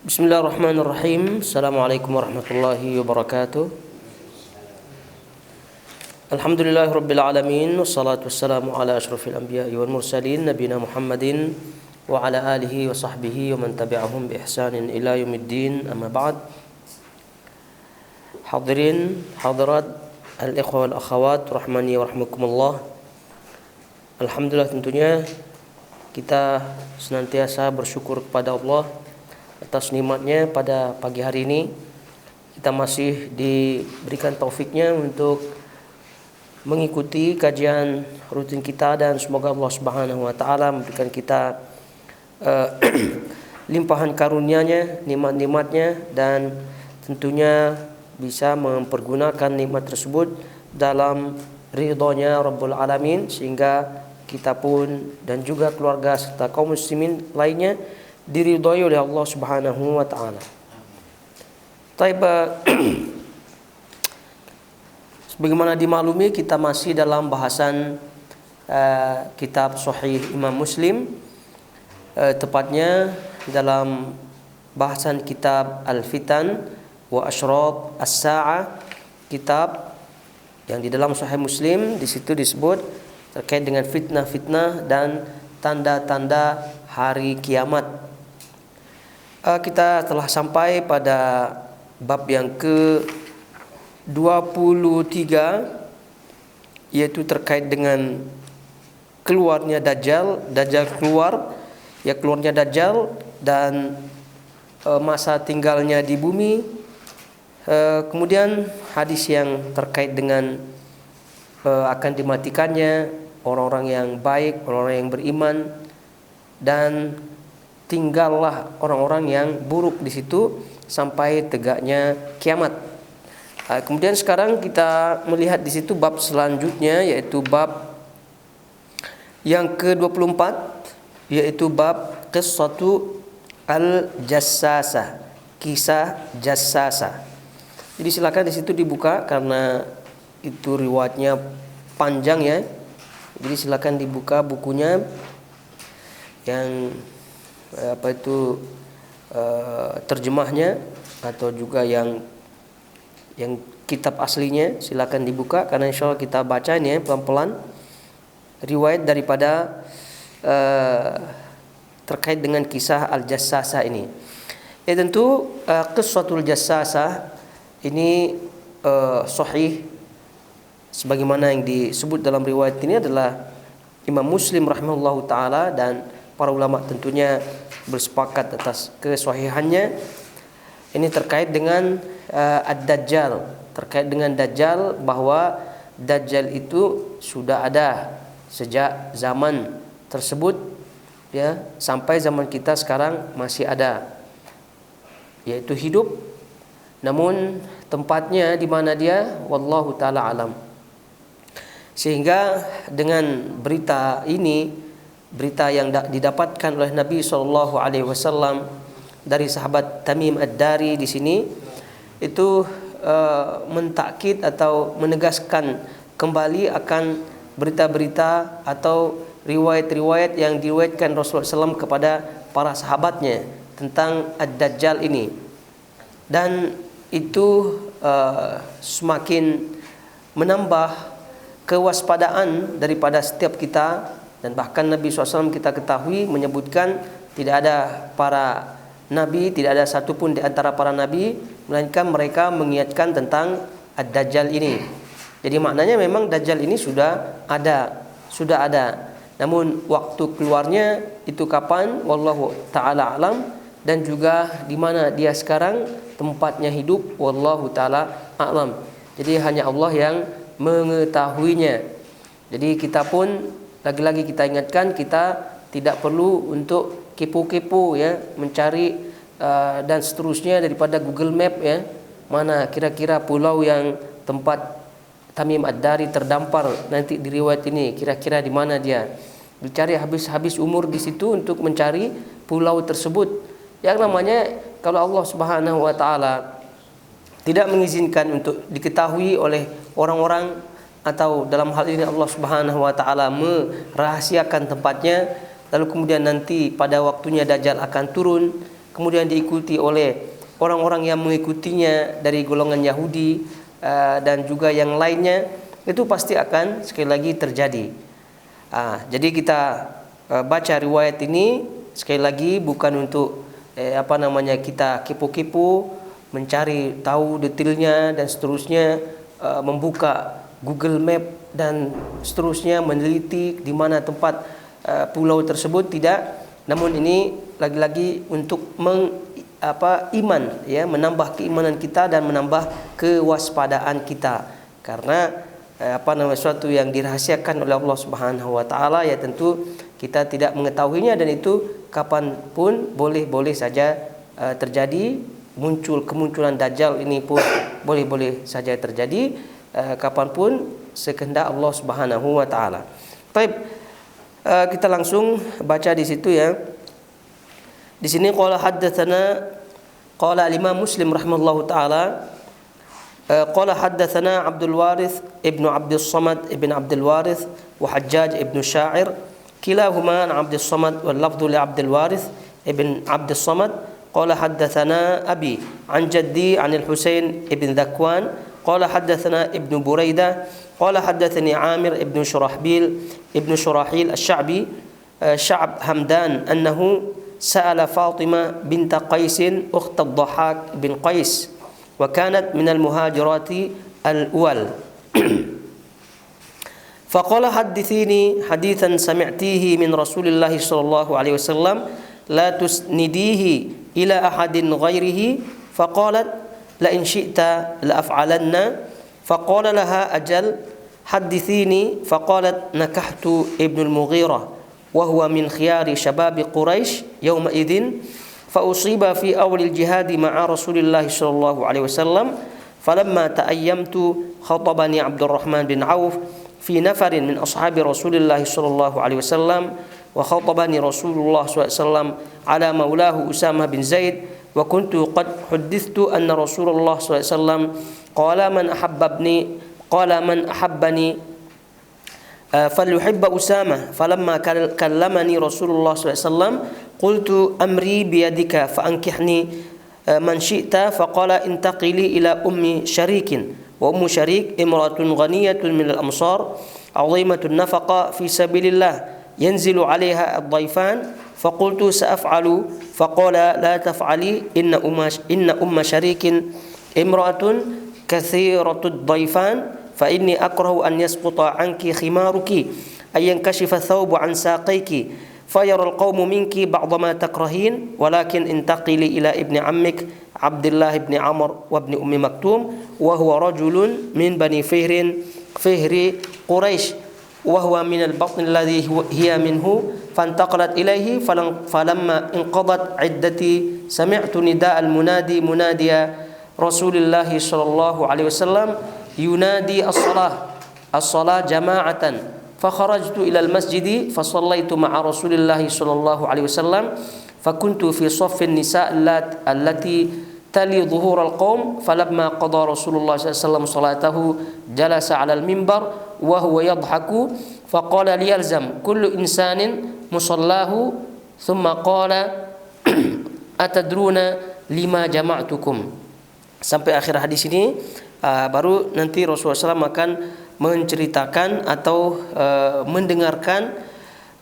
Bismillahirrahmanirrahim. Assalamualaikum warahmatullahi wabarakatuh. Alhamdulillahirabbil alamin, wassalatu wassalamu ala asyrafil anbiya'i wal mursalin nabiyina Muhammadin wa ala alihi wa sahbihi wa man tabi'ahum bi ihsanin ila yaumiddin. Amma ba'd. Hadirin hadirat al-ikhwa wal akhawat rahmani wa rahmakumullah. Alhamdulillah, tentunya kita senantiasa bersyukur kepada Allah atas nikmatnya pada pagi hari ini. Kita masih diberikan taufiknya untuk mengikuti kajian rutin kita, dan semoga Allah Subhanahu wa taala memberikan kita limpahan karunia-Nya, nikmat-nikmatnya, dan tentunya bisa mempergunakan nikmat tersebut dalam ridhonya Rabbul Alamin, sehingga kita pun dan juga keluarga serta kaum muslimin lainnya diridhoi oleh Allah Subhanahu wa taala. Sebagaimana dimaklumi, kita masih dalam bahasan kitab Sahih Imam Muslim, tepatnya dalam bahasan kitab Al-Fitan wa Asyrab As-Sa'ah, kitab yang di dalam Sahih Muslim di situ disebut terkait dengan fitnah-fitnah dan tanda-tanda hari kiamat. Kita telah sampai pada bab yang ke-23, yaitu terkait dengan keluarnya Dajjal keluar, keluarnya Dajjal dan masa tinggalnya di bumi. Kemudian hadis yang terkait dengan akan dimatikannya orang-orang yang baik, orang-orang yang beriman, dan tinggallah orang-orang yang buruk di situ sampai tegaknya kiamat. Kemudian sekarang kita melihat di situ bab selanjutnya, yaitu bab yang ke-24, yaitu bab qissatu al-jassasah, kisah jassasah. Jadi silakan di situ dibuka karena itu riwayatnya panjang ya. Jadi silakan dibuka bukunya yang terjemahnya atau juga yang kitab aslinya, silakan dibuka karena insyaallah kita baca ini pelan-pelan riwayat daripada terkait dengan kisah al-jassasah ini. Tentu qissatul jassasah ini sahih sebagaimana yang disebut dalam riwayat ini adalah Imam Muslim rahimahullahu taala, dan para ulama tentunya bersepakat atas kesahihannya. Ini terkait dengan ad-Dajjal, terkait dengan Dajjal, bahwa Dajjal itu sudah ada sejak zaman tersebut ya, sampai zaman kita sekarang masih ada, yaitu hidup. Namun tempatnya di mana dia, wallahu taala alam. Sehingga dengan berita ini, berita yang didapatkan oleh Nabi SAW dari sahabat Tamim Ad-Dari di sini, itu mentakkid atau menegaskan kembali akan berita-berita atau riwayat-riwayat yang diriwayatkan Rasulullah SAW kepada para sahabatnya tentang Ad-Dajjal ini, dan itu semakin menambah kewaspadaan daripada setiap kita. Dan bahkan Nabi SAW kita ketahui menyebutkan tidak ada para nabi, tidak ada satupun di antara para nabi melainkan mereka mengingatkan tentang Ad-Dajjal ini. Jadi maknanya memang Dajjal ini sudah ada. Namun waktu keluarnya itu kapan, wallahu taala alam, dan juga di mana dia sekarang tempatnya hidup, wallahu taala alam. Jadi hanya Allah yang mengetahuinya. Jadi kita pun lagi-lagi kita ingatkan, kita tidak perlu untuk kepo-kepo ya, mencari dan seterusnya daripada Google Map ya, mana kira-kira pulau yang tempat Tamim Ad-Dari terdampar nanti di riwayat ini, kira-kira di mana dia. Dicari habis-habis umur di situ untuk mencari pulau tersebut. Yang namanya kalau Allah Subhanahu wa taala tidak mengizinkan untuk diketahui oleh orang-orang, atau dalam hal ini Allah Subhanahu wa taala merahasiakan tempatnya, lalu kemudian nanti pada waktunya Dajjal akan turun, kemudian diikuti oleh orang-orang yang mengikutinya dari golongan Yahudi dan juga yang lainnya, itu pasti akan sekali lagi terjadi. Jadi kita baca riwayat ini sekali lagi bukan untuk kita kepo-kepo mencari tahu detailnya dan seterusnya, membuka Google Map dan seterusnya, meneliti di mana tempat pulau tersebut, tidak. Namun ini lagi-lagi untuk iman, ya, menambah keimanan kita dan menambah kewaspadaan kita. Karena sesuatu yang dirahasiakan oleh Allah Subhanahu wa taala, ya tentu kita tidak mengetahuinya, dan itu kapanpun boleh saja terjadi. Kemunculan Dajjal ini pun boleh saja terjadi kapanpun sekehendak Allah Subhanahu wa taala. Baik, kita langsung baca di situ, ya. Di sini qala Imam Muslim rahimahullahu taala, qala haddatsana Abdul Warith ibnu Abdus Samad ibn Abdul Warith wa Hajjaj ibnu Sya'ir kilahuma an Abdus Samad wal lafdhu li Abdul Warith ibn Abdus Samad qala haddatsana abi an jaddi an al-Husain ibn Dhakwan qala haddatsana ibnu Buraidah qala haddatsani Amir ibnu Shurahbil asy-Sya'bi Sya'b Hamdan annahu sa'ala Fatimah bint Qais ukht ad-Dhahhak bin Qais wa kanat min al-muhajirati al-awwal. Faqala hadithini hadithan sami'tihi min Rasulillah sallallahu alaihi wasallam la tusnidihi ila ahadin ghairihi. Faqalat la in syi'ta la af'alanna. Faqala laha ajal hadithini. Faqalat nakahtu ibn al-Mughirah wa huwa min khiyari shababi Quraisy yawma idzin. فأصيب في أول الجهاد مع رسول الله صلى الله عليه وسلم فلما تأيمت خطبني عبد الرحمن بن عوف في نفر من أصحاب رسول الله صلى الله عليه وسلم وخطبني رسول الله صلى الله عليه وسلم على مولاه أسامة بن زيد وكنت قد حدثت أن رسول الله صلى الله عليه وسلم قال من أحبني فليحب أسامة. فلما كلمني رسول الله صلى الله عليه وسلم قلت أمري بيدك فأنكحني من شئت. فقال انتقلي إلى أم شريك. وأم شريك امرأة غنية من الأمصار عظيمة النفقة في سبيل الله ينزل عليها الضيفان. فقلت سأفعل. فقال لا تفعلي إن أم شريك امرأة كثيرة الضيفان فإني أكره أن يسقط عنك خمارك أن ينكشف الثوب عن ساقيك فيرى القوم منك بعض ما تكرهين ولكن انتقلي إلى ابن عمك عبد الله بن عمر وابن أم مكتوم وهو رجل من بني فهر قريش وهو من البطن الذي هي منه. فانتقلت إليه. فلما انقضت عدتي سمعت نداء المنادي منادي رسول الله صلى الله عليه وسلم ينادي الصلاة جماعة. فخرجت إلى المسجد فصليت مع رسول الله صلى الله عليه وسلم فكنت في صف النساء التي تلي ظهور القوم. فلما قضى رسول الله صلى الله عليه وسلم صلاته جلس على المنبر وهو يضحك فقال ليلزم كل إنسان مصلاه ثم قال أتدرون لما جمعتكم. Sampai akhir hadis ini. Baru nanti Rasulullah SAW akan menceritakan atau mendengarkan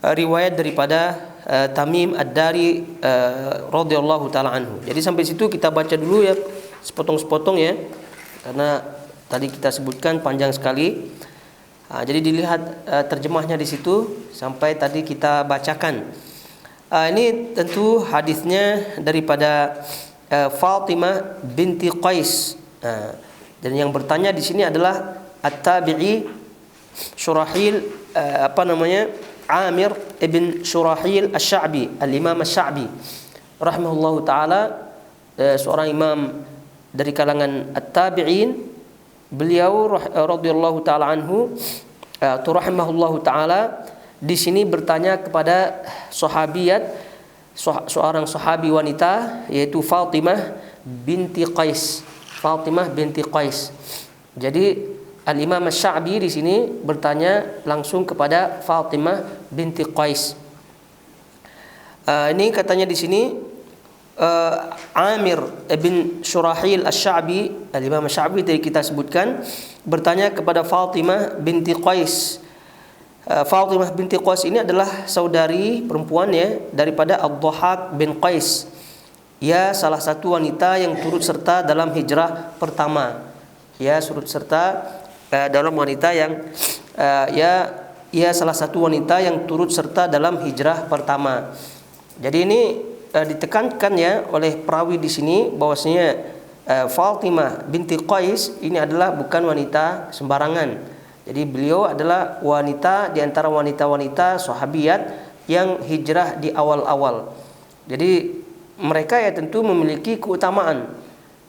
riwayat daripada Tamim Ad-Dari radhiyallahu taala anhu. Jadi sampai situ kita baca dulu, ya, sepotong-sepotong, ya, karena tadi kita sebutkan panjang sekali. Jadi dilihat terjemahnya di situ sampai tadi kita bacakan. Ini tentu hadisnya daripada Fatimah binti Qais. Dan yang bertanya di sini adalah At-Tabi'i Shurahil Amir ibn Shurahil Asy-Sya'bi, Al-Imam Asy-Sya'bi rahimahullahu taala, seorang imam dari kalangan At-Tabi'in. Beliau radhiyallahu taala anhu rahimahullahu taala di sini bertanya kepada seorang sahabi wanita, yaitu Fatimah binti Qais. Jadi Al-Imam Asy-Sya'bi di sini bertanya langsung kepada Fatimah binti Qais. Ini katanya di sini Amir bin Syurahil Asy-Sya'bi, Al-Imam Asy-Sya'bi tadi kita sebutkan, bertanya kepada Fatimah binti Qais. Fatimah binti Qais ini adalah saudari perempuan ya daripada Ad-Dhahhak bin Qais. Ia salah satu wanita yang turut serta dalam hijrah pertama. Ia turut serta dalam wanita yang ia salah satu wanita yang turut serta dalam hijrah pertama. Jadi ini ditekankan ya oleh perawi di sini bahwasanya Fatimah binti Qais ini adalah bukan wanita sembarangan. Jadi beliau adalah wanita di antara wanita-wanita sahabiat yang hijrah di awal-awal. Jadi mereka ya tentu memiliki keutamaan,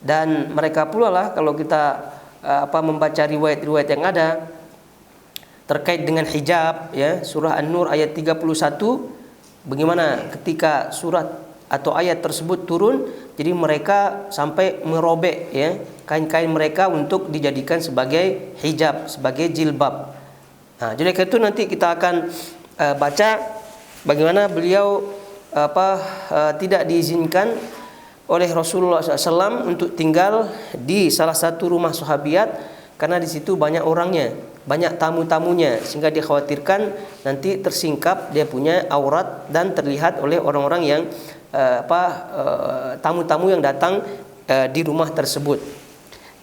dan mereka pula lah kalau kita membaca riwayat-riwayat yang ada terkait dengan hijab ya, surah An-Nur ayat 31, bagaimana ketika surat atau ayat tersebut turun, jadi mereka sampai merobek ya kain-kain mereka untuk dijadikan sebagai hijab, sebagai jilbab. Nah, jadi itu nanti kita akan baca bagaimana beliau tidak diizinkan oleh Rasulullah SAW untuk tinggal di salah satu rumah sahabiat karena di situ banyak orangnya, banyak tamu-tamunya, sehingga dia khawatirkan nanti tersingkap dia punya aurat dan terlihat oleh orang-orang yang tamu-tamu yang datang di rumah tersebut.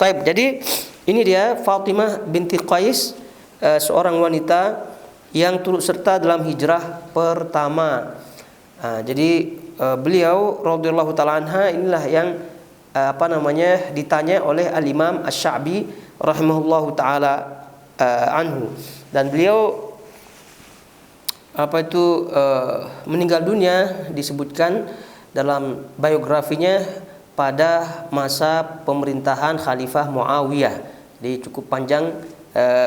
Baik, jadi ini dia Fatimah binti Qais, seorang wanita yang turut serta dalam hijrah pertama. Jadi beliau radhiyallahu taala anha inilah yang ditanya oleh Al-Imam Asy-Sya'bi rahimahullahu taala anhu, dan beliau meninggal dunia disebutkan dalam biografinya pada masa pemerintahan Khalifah Muawiyah. Jadi cukup panjang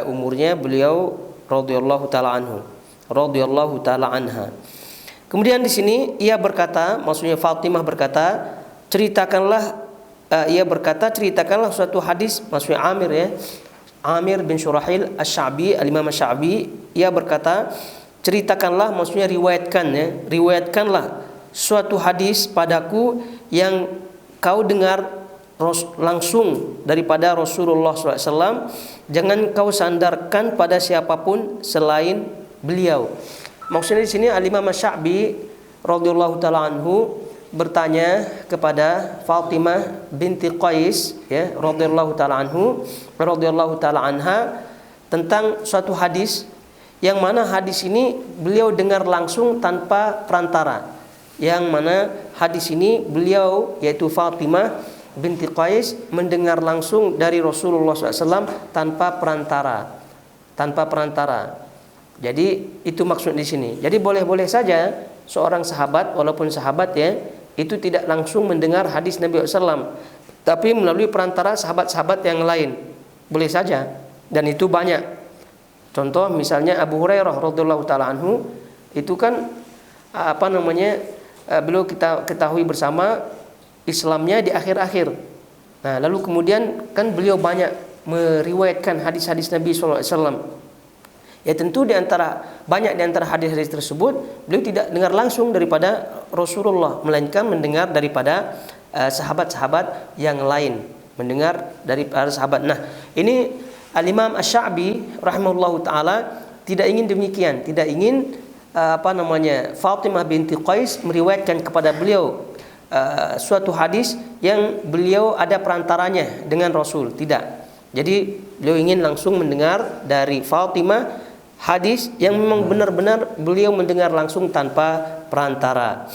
umurnya beliau radhiyallahu taala anhu, radhiyallahu taala anha. Kemudian di sini ia berkata, maksudnya Fatimah berkata, ceritakanlah suatu hadis, maksudnya Amir ya, Amir bin Syurahil Asy-Sya'bi, Al-Imam Asy-Sya'bi, ia berkata, ceritakanlah, maksudnya riwayatkanlah suatu hadis padaku yang kau dengar langsung daripada Rasulullah SAW, jangan kau sandarkan pada siapapun selain beliau. Maksudnya di sini Al-Imam Asy-Sya'bi radhiyallahu taala anhu bertanya kepada Fatimah binti Qais ya radhiyallahu taala anha tentang suatu hadis yang mana hadis ini beliau dengar langsung tanpa perantara. Yang mana hadis ini beliau yaitu Fatimah binti Qais mendengar langsung dari Rasulullah SAW tanpa perantara. Jadi itu maksud di sini. Jadi boleh-boleh saja seorang sahabat, walaupun sahabat ya, itu tidak langsung mendengar hadis Nabi SAW, tapi melalui perantara sahabat-sahabat yang lain. Boleh saja, dan itu banyak. Contoh misalnya Abu Hurairah radhiyallahu taala anhu, itu kan beliau kita ketahui bersama Islamnya di akhir-akhir. Nah, lalu kemudian kan beliau banyak meriwayatkan hadis-hadis Nabi SAW. Ya tentu banyak di antara hadis-hadis tersebut beliau tidak dengar langsung daripada Rasulullah, melainkan mendengar daripada sahabat-sahabat yang lain, mendengar dari para sahabat. Nah, ini Al-Imam Asy-Sya'bi rahimahullahu taala tidak ingin demikian, tidak ingin Fatimah binti Qais meriwayatkan kepada beliau suatu hadis yang beliau ada perantaranya dengan Rasul, tidak. Jadi beliau ingin langsung mendengar dari Fatimah hadis yang memang benar-benar beliau mendengar langsung tanpa perantara.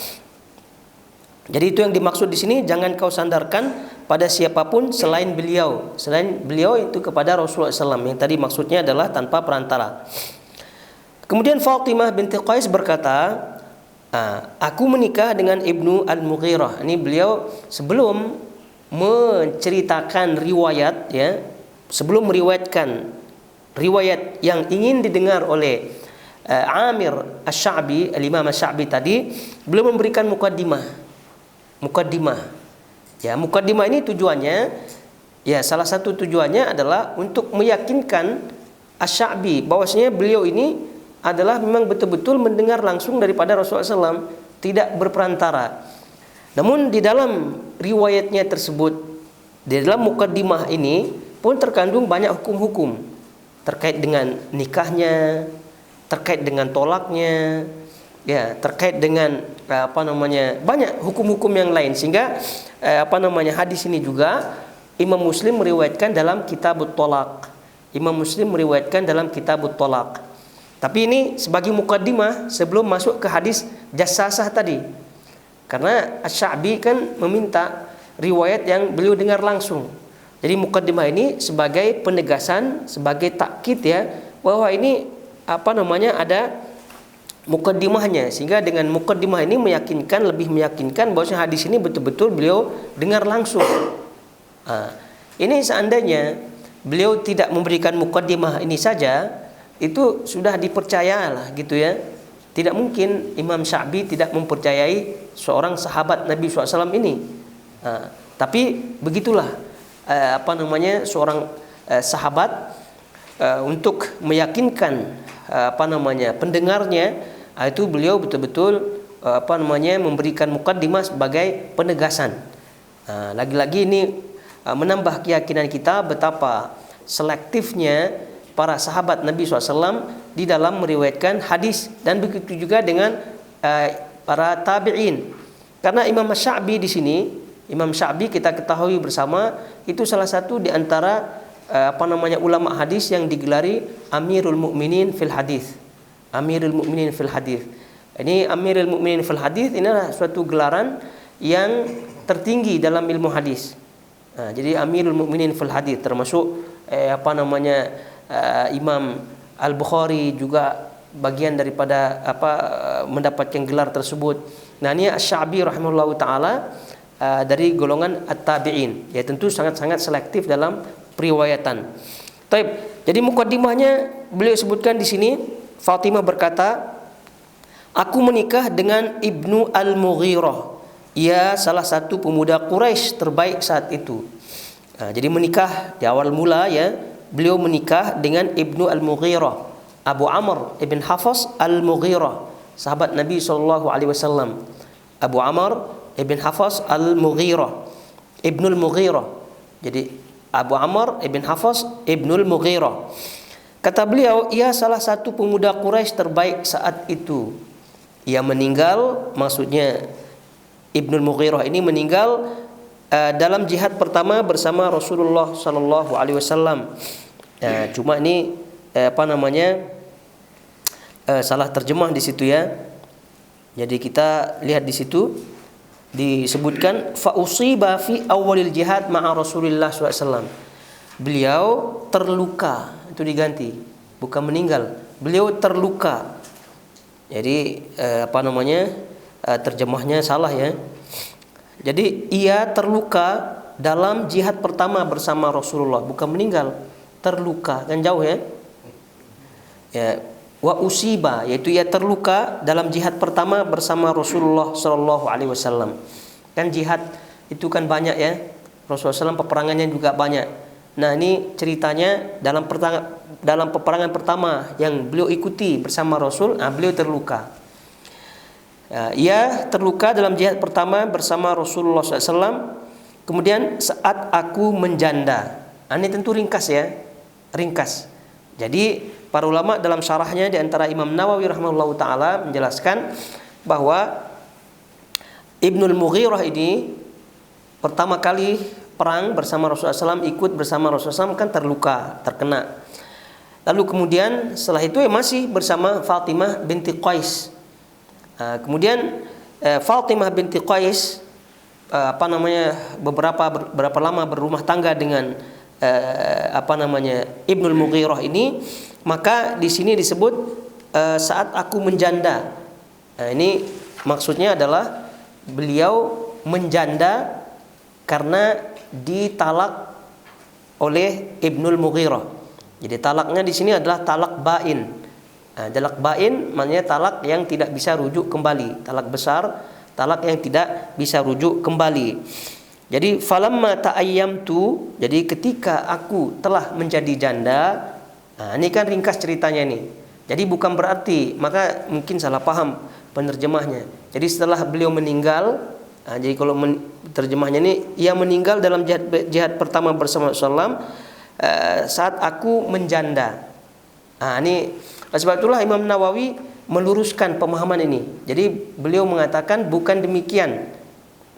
Jadi itu yang dimaksud di sini, jangan kau sandarkan pada siapapun selain beliau itu kepada Rasulullah SAW. Yang tadi maksudnya adalah tanpa perantara. Kemudian Fatimah binti Qais berkata, aku menikah dengan Ibnu Al-Mughirah. Ini beliau sebelum menceritakan riwayat ya, sebelum meriwayatkan riwayat yang ingin didengar oleh Amir Asy-Sya'bi, Al-Imam Asy-Sya'bi tadi, beliau memberikan mukaddimah. Ya, mukaddimah ini tujuannya, ya salah satu tujuannya adalah untuk meyakinkan Asy-Sya'bi bahwasanya beliau ini adalah memang betul-betul mendengar langsung daripada Rasulullah SAW, tidak berperantara. Namun di dalam riwayatnya tersebut, di dalam mukaddimah ini pun terkandung banyak hukum-hukum terkait dengan nikahnya, terkait dengan tolaknya, ya, terkait dengan banyak hukum-hukum yang lain, sehingga hadis ini juga Imam Muslim meriwayatkan dalam Kitabut Tolak. Imam Muslim meriwayatkan dalam Kitabut Tolak. Tapi ini sebagai mukaddimah sebelum masuk ke hadis jassasah tadi. Karena Asy-Sya'bi kan meminta riwayat yang beliau dengar langsung. Jadi mukaddimah ini sebagai penegasan, sebagai takkid ya, bahwa ini ada mukaddimahnya, sehingga dengan mukaddimah ini lebih meyakinkan bahwa hadis ini betul-betul beliau dengar langsung. Ini seandainya beliau tidak memberikan mukaddimah ini saja, itu sudah dipercayalah gitu ya. Tidak mungkin Imam Sya'bi tidak mempercayai seorang sahabat Nabi SAW ini. Tapi begitulah seorang sahabat untuk meyakinkan pendengarnya, itu beliau betul-betul memberikan mukaddimah sebagai penegasan. Lagi-lagi ini menambah keyakinan kita betapa selektifnya para sahabat Nabi SAW di dalam meriwayatkan hadis, dan begitu juga dengan para tabi'in. Karena Imam Sya'bi di sini, Imam Sya'bi kita ketahui bersama itu salah satu di antara ulama hadis yang digelari Amirul Mukminin fil Hadis. Amirul Mukminin fil Hadis. Ini Amirul Mukminin fil Hadis ini adalah suatu gelaran yang tertinggi dalam ilmu hadis. Jadi Amirul Mukminin fil Hadis termasuk Imam Al-Bukhari juga bagian daripada mendapatkan gelar tersebut. Nah, ini Asy-Sya'bi rahimahullahu taala dari golongan at-tabi'in. Ya, tentu sangat-sangat selektif dalam periwayatan. Taib. Jadi mukaddimahnya beliau sebutkan di sini, Fatimah berkata, "Aku menikah dengan Ibnu Al-Mughirah. Ia salah satu pemuda Quraisy terbaik saat itu." Jadi menikah di awal mula ya, beliau menikah dengan Ibnu Al-Mughirah, Abu Amr ibn Hafs Al-Mughirah, sahabat Nabi SAW. Abu Amr ibn Hafs Al-Mughirah, Ibnul Mughirah. Jadi Abu Amr ibn Hafs Ibnul Mughirah. Kata beliau, ia salah satu pemuda Quraisy terbaik saat itu. Ia meninggal, maksudnya Ibnul Mughirah ini meninggal dalam jihad pertama bersama Rasulullah sallallahu alaihi wasallam. Cuma ini salah terjemah di situ ya. Jadi kita lihat di situ disebutkan fa usiba fi awalil jihad ma'a Rasulillah SAW. Beliau terluka, itu diganti, bukan meninggal. Beliau terluka. Jadi terjemahnya salah ya. Jadi ia terluka dalam jihad pertama bersama Rasulullah, bukan meninggal, terluka, kan jauh ya. Ya, wa usiba, yaitu ia terluka dalam jihad pertama bersama Rasulullah sallallahu alaihi wasallam. Kan jihad itu kan banyak ya. Rasulullah SAW peperangannya juga banyak. Nah, ini ceritanya dalam peperangan pertama yang beliau ikuti bersama Rasul, beliau terluka. Ia terluka dalam jihad pertama bersama Rasulullah SAW. Kemudian saat aku menjanda. Ini tentu ringkas ya, ringkas. Jadi para ulama dalam syarahnya di antara Imam Nawawi rahimahullahu taala menjelaskan bahwa Ibnul Mughirah ini pertama kali perang bersama Rasulullah SAW, ikut bersama Rasulullah SAW kan terluka, terkena. Lalu kemudian setelah itu masih bersama Fatimah binti Qais. Kemudian Fatimah binti Qais beberapa lama berumah tangga dengan Ibnul Mughirah ini, maka di sini disebut saat aku menjanda. Ini maksudnya adalah beliau menjanda karena ditalak oleh Ibnul Mughirah. Jadi talaknya di sini adalah talak bain. Talak bain maknanya talak yang tidak bisa rujuk kembali, talak besar, talak yang tidak bisa rujuk kembali. Jadi falamma ta'ayyamtu, jadi ketika aku telah menjadi janda. Ini kan ringkas ceritanya nih. Jadi bukan berarti, maka mungkin salah paham penerjemahnya. Jadi setelah beliau meninggal, Jadi kalau terjemahnya ini, ia meninggal dalam jihad pertama bersama Rasulullah saat aku menjanda. Ini sebab itulah Imam Nawawi meluruskan pemahaman ini. Jadi beliau mengatakan bukan demikian.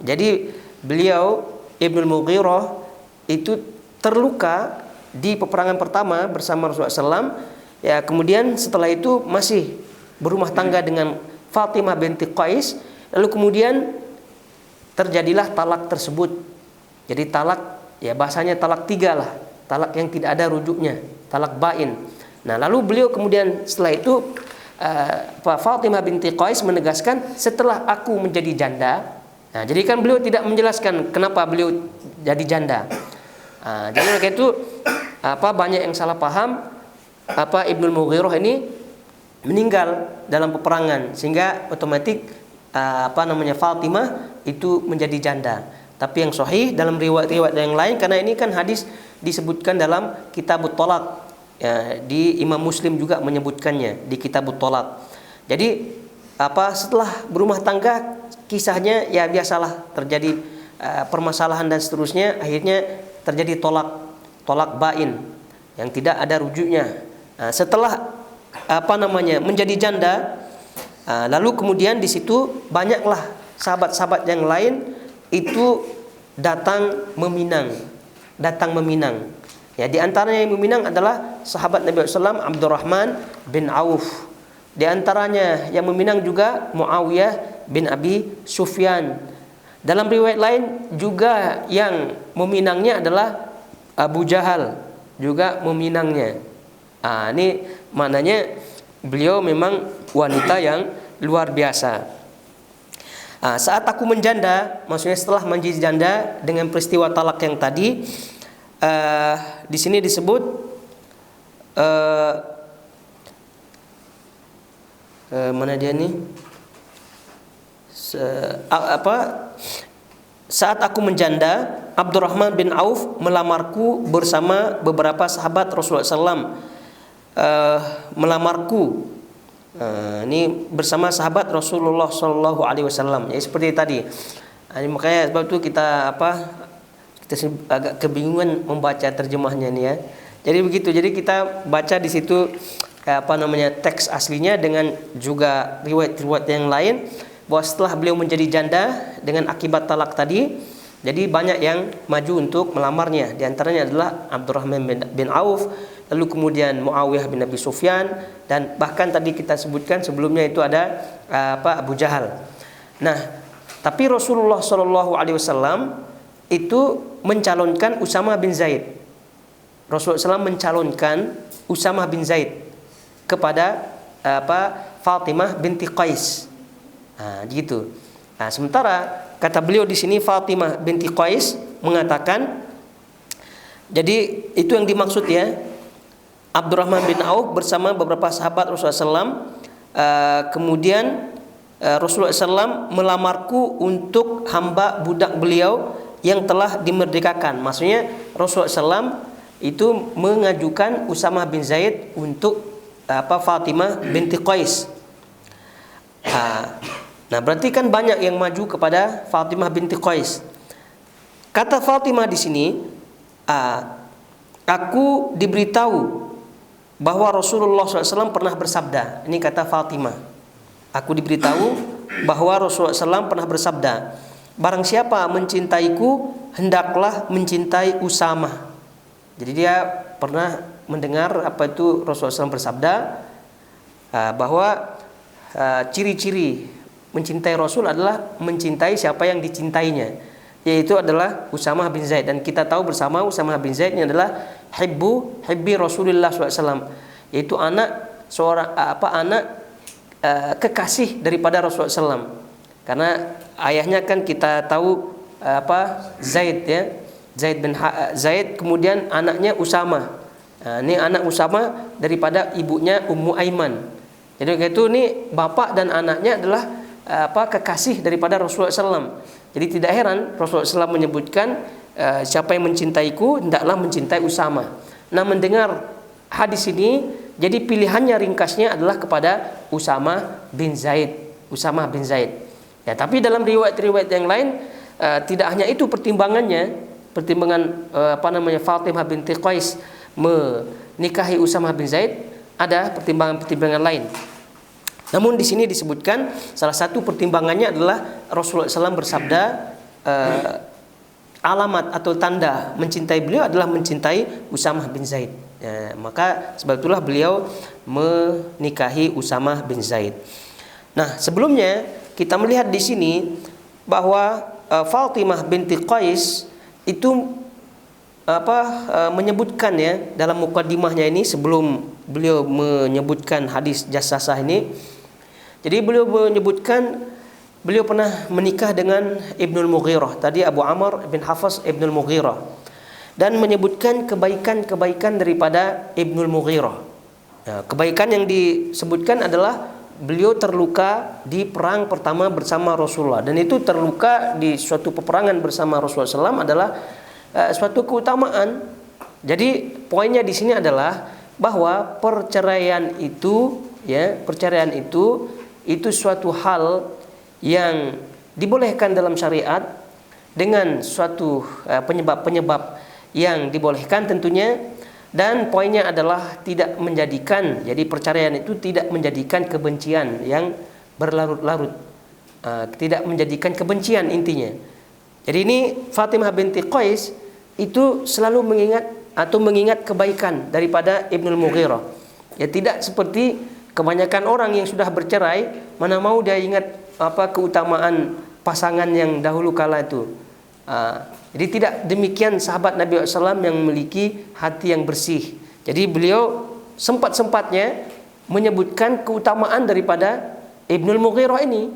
Jadi beliau Ibnul Mughirah itu terluka di peperangan pertama bersama Rasulullah SAW. Ya, kemudian setelah itu masih berumah tangga dengan Fatimah binti Qais. Lalu kemudian terjadilah talak tersebut. Jadi talak, ya bahasanya talak 3 lah, talak yang tidak ada rujuknya, talak bain. Nah, lalu beliau kemudian setelah itu Fatimah binti Qais menegaskan setelah aku menjadi janda. Nah, jadi kan beliau tidak menjelaskan kenapa beliau jadi janda. Jadi oleh itu banyak yang salah paham Ibnul Mughirah ini meninggal dalam peperangan sehingga otomatis Fatimah itu menjadi janda. Tapi yang sahih dalam riwayat-riwayat yang lain, karena ini kan hadis disebutkan dalam Kitabut Thalaq. Ya, di Imam Muslim juga menyebutkannya di Kitabut Thalaq. Jadi setelah berumah tangga kisahnya ya biasalah terjadi permasalahan dan seterusnya, akhirnya terjadi tolak bain yang tidak ada rujuknya. Setelah menjadi janda, lalu kemudian di situ banyaklah sahabat-sahabat yang lain itu datang meminang. Ya, di antaranya yang meminang adalah sahabat Nabi SAW Abdurrahman bin Auf. Di antaranya yang meminang juga Muawiyah bin Abi Sufyan. Dalam riwayat lain juga yang meminangnya adalah Abu Jahal juga meminangnya. Ini maknanya beliau memang wanita yang luar biasa. Saat aku menjanda, maksudnya setelah menjadi janda dengan peristiwa talak yang tadi, di sini disebut mana dia nih? Saat aku menjanda, Abdurrahman bin Auf melamarku bersama beberapa sahabat Rasulullah SAW. Melamarku ini bersama sahabat Rasulullah SAW. Ya, seperti tadi. Makanya sebab itu kita agak kebingungan membaca terjemahnya nih ya. Jadi begitu. Jadi kita baca di situ teks aslinya dengan juga riwayat-riwayat yang lain, bahwa setelah beliau menjadi janda dengan akibat talak tadi, jadi banyak yang maju untuk melamarnya. Di antaranya adalah Abdurrahman bin Auf, lalu kemudian Muawiyah bin Abi Sufyan, dan bahkan tadi kita sebutkan sebelumnya itu ada Abu Jahal. Nah, tapi Rasulullah SAW itu mencalonkan Usamah bin Zaid. Rasulullah SAW mencalonkan Usamah bin Zaid kepada Fatimah binti Qais. Gitu. Sementara kata beliau di sini Fatimah binti Qais mengatakan, jadi itu yang dimaksud ya, Abdurrahman bin Auf bersama beberapa sahabat Rasulullah SAW. Kemudian Rasulullah SAW melamarku untuk hamba budak beliau yang telah dimerdekakan. Maksudnya Rasulullah SAW itu mengajukan Usamah bin Zaid untuk Fatimah binti Qais. Nah, berarti kan banyak yang maju kepada Fatimah binti Qais. Kata Fatimah di sini, aku diberitahu bahwa Rasulullah SAW pernah bersabda. Ini kata Fatimah. Aku diberitahu bahwa Rasulullah SAW pernah bersabda, barang siapa mencintaiku, hendaklah mencintai Usamah. Jadi dia pernah mendengar Rasulullah SAW bersabda bahwa ciri-ciri mencintai Rasul adalah mencintai siapa yang dicintainya, yaitu adalah Usamah bin Zaid. Dan kita tahu bersama Usamah bin Zaid ini adalah hibbi Rasulullah SAW, yaitu anak kekasih daripada Rasulullah SAW. Karena ayahnya kan kita tahu Zaid ya, Zaid, kemudian anaknya Usamah. Ini anak Usamah daripada ibunya Ummu Aiman. Jadi itu ini bapak dan anaknya adalah kekasih daripada Rasulullah SAW. Jadi tidak heran Rasulullah SAW menyebutkan siapa yang mencintaiku hendaklah mencintai Usamah. Nah, mendengar hadis ini, jadi pilihannya ringkasnya adalah kepada Usamah bin Zaid. Ya, tapi dalam riwayat-riwayat yang lain tidak hanya itu pertimbangannya, Fatimah binti Qais menikahi Usamah bin Zaid, ada pertimbangan-pertimbangan lain. Namun di sini disebutkan salah satu pertimbangannya adalah Rasulullah SAW bersabda, alamat atau tanda mencintai beliau adalah mencintai Usamah bin Zaid. Ya, maka sebab itulah beliau menikahi Usamah bin Zaid. Nah, sebelumnya kita melihat di sini bahwa Fatimah binti Qais itu menyebutkan ya dalam mukaddimahnya ini, sebelum beliau menyebutkan hadis jassasah ini. Jadi beliau menyebutkan beliau pernah menikah dengan Ibnul Mughirah, tadi Abu Amr bin Hafs Ibnul Mughirah, dan menyebutkan kebaikan-kebaikan daripada Ibnul Mughirah. Nah, kebaikan yang disebutkan adalah beliau terluka di perang pertama bersama Rasulullah, dan itu terluka di suatu peperangan bersama Rasulullah SAW adalah suatu keutamaan. Jadi poinnya di sini adalah bahwa perceraian itu suatu hal yang dibolehkan dalam syariat dengan suatu penyebab-penyebab yang dibolehkan tentunya, dan poinnya adalah tidak menjadikan, jadi perceraian itu tidak menjadikan kebencian yang berlarut-larut, tidak menjadikan kebencian intinya. Jadi ini Fatimah binti Qais itu selalu mengingat kebaikan daripada Ibnul Mughirah. Ya, tidak seperti kebanyakan orang yang sudah bercerai, mana mau dia ingat keutamaan pasangan yang dahulu kala itu. Jadi tidak demikian sahabat Nabi SAW yang memiliki hati yang bersih. Jadi beliau sempat-sempatnya menyebutkan keutamaan daripada Ibnul Mughirah ini.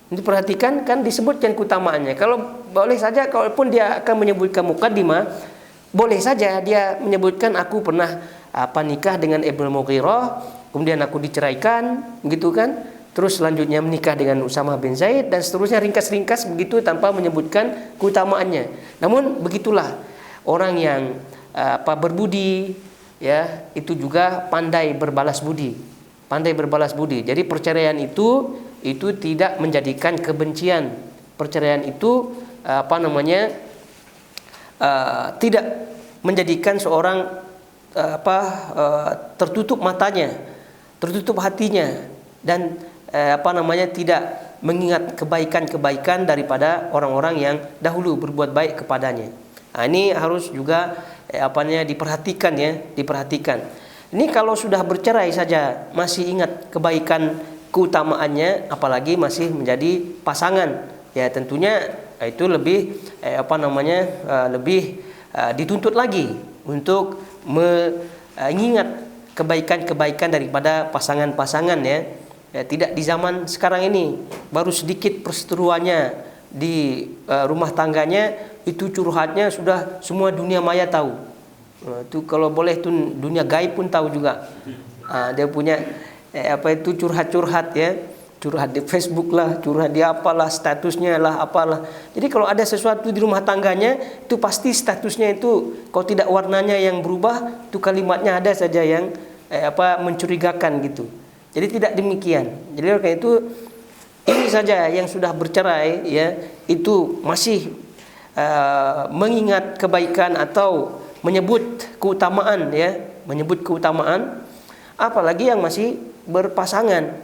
Diperhatikan kan disebutkan keutamaannya. Kalau boleh saja, kalaupun dia akan menyebutkan mukaddimah, boleh saja dia menyebutkan aku pernah nikah dengan Ibnul Mughirah, kemudian aku diceraikan, gitu kan? Terus selanjutnya menikah dengan Usamah bin Zaid, dan seterusnya, ringkas-ringkas begitu tanpa menyebutkan keutamaannya. Namun begitulah orang yang berbudi, ya, itu juga pandai berbalas budi. Jadi perceraian itu tidak menjadikan kebencian. Perceraian itu tidak menjadikan seorang tertutup matanya, tertutup hatinya, dan tidak mengingat kebaikan-kebaikan daripada orang-orang yang dahulu berbuat baik kepadanya. Nah, ini harus juga diperhatikan. Ini kalau sudah bercerai saja masih ingat kebaikan keutamaannya, apalagi masih menjadi pasangan. Ya, tentunya itu lebih lebih dituntut lagi untuk mengingat kebaikan-kebaikan daripada pasangan-pasangan, ya. Ya, tidak di zaman sekarang ini, baru sedikit perseteruannya di rumah tangganya, itu curhatnya sudah semua dunia maya tahu. Itu kalau boleh itu dunia gaib pun tahu juga. Dia punya curhat-curhat, ya, curhat di Facebook lah, curhat di apalah, statusnya lah apalah. Jadi kalau ada sesuatu di rumah tangganya, itu pasti statusnya itu, kalau tidak warnanya yang berubah, itu kalimatnya ada saja yang mencurigakan gitu. Jadi tidak demikian. Jadi karena itu, ini saja yang sudah bercerai, ya, itu masih mengingat kebaikan atau menyebut keutamaan, ya, menyebut keutamaan, apalagi yang masih berpasangan,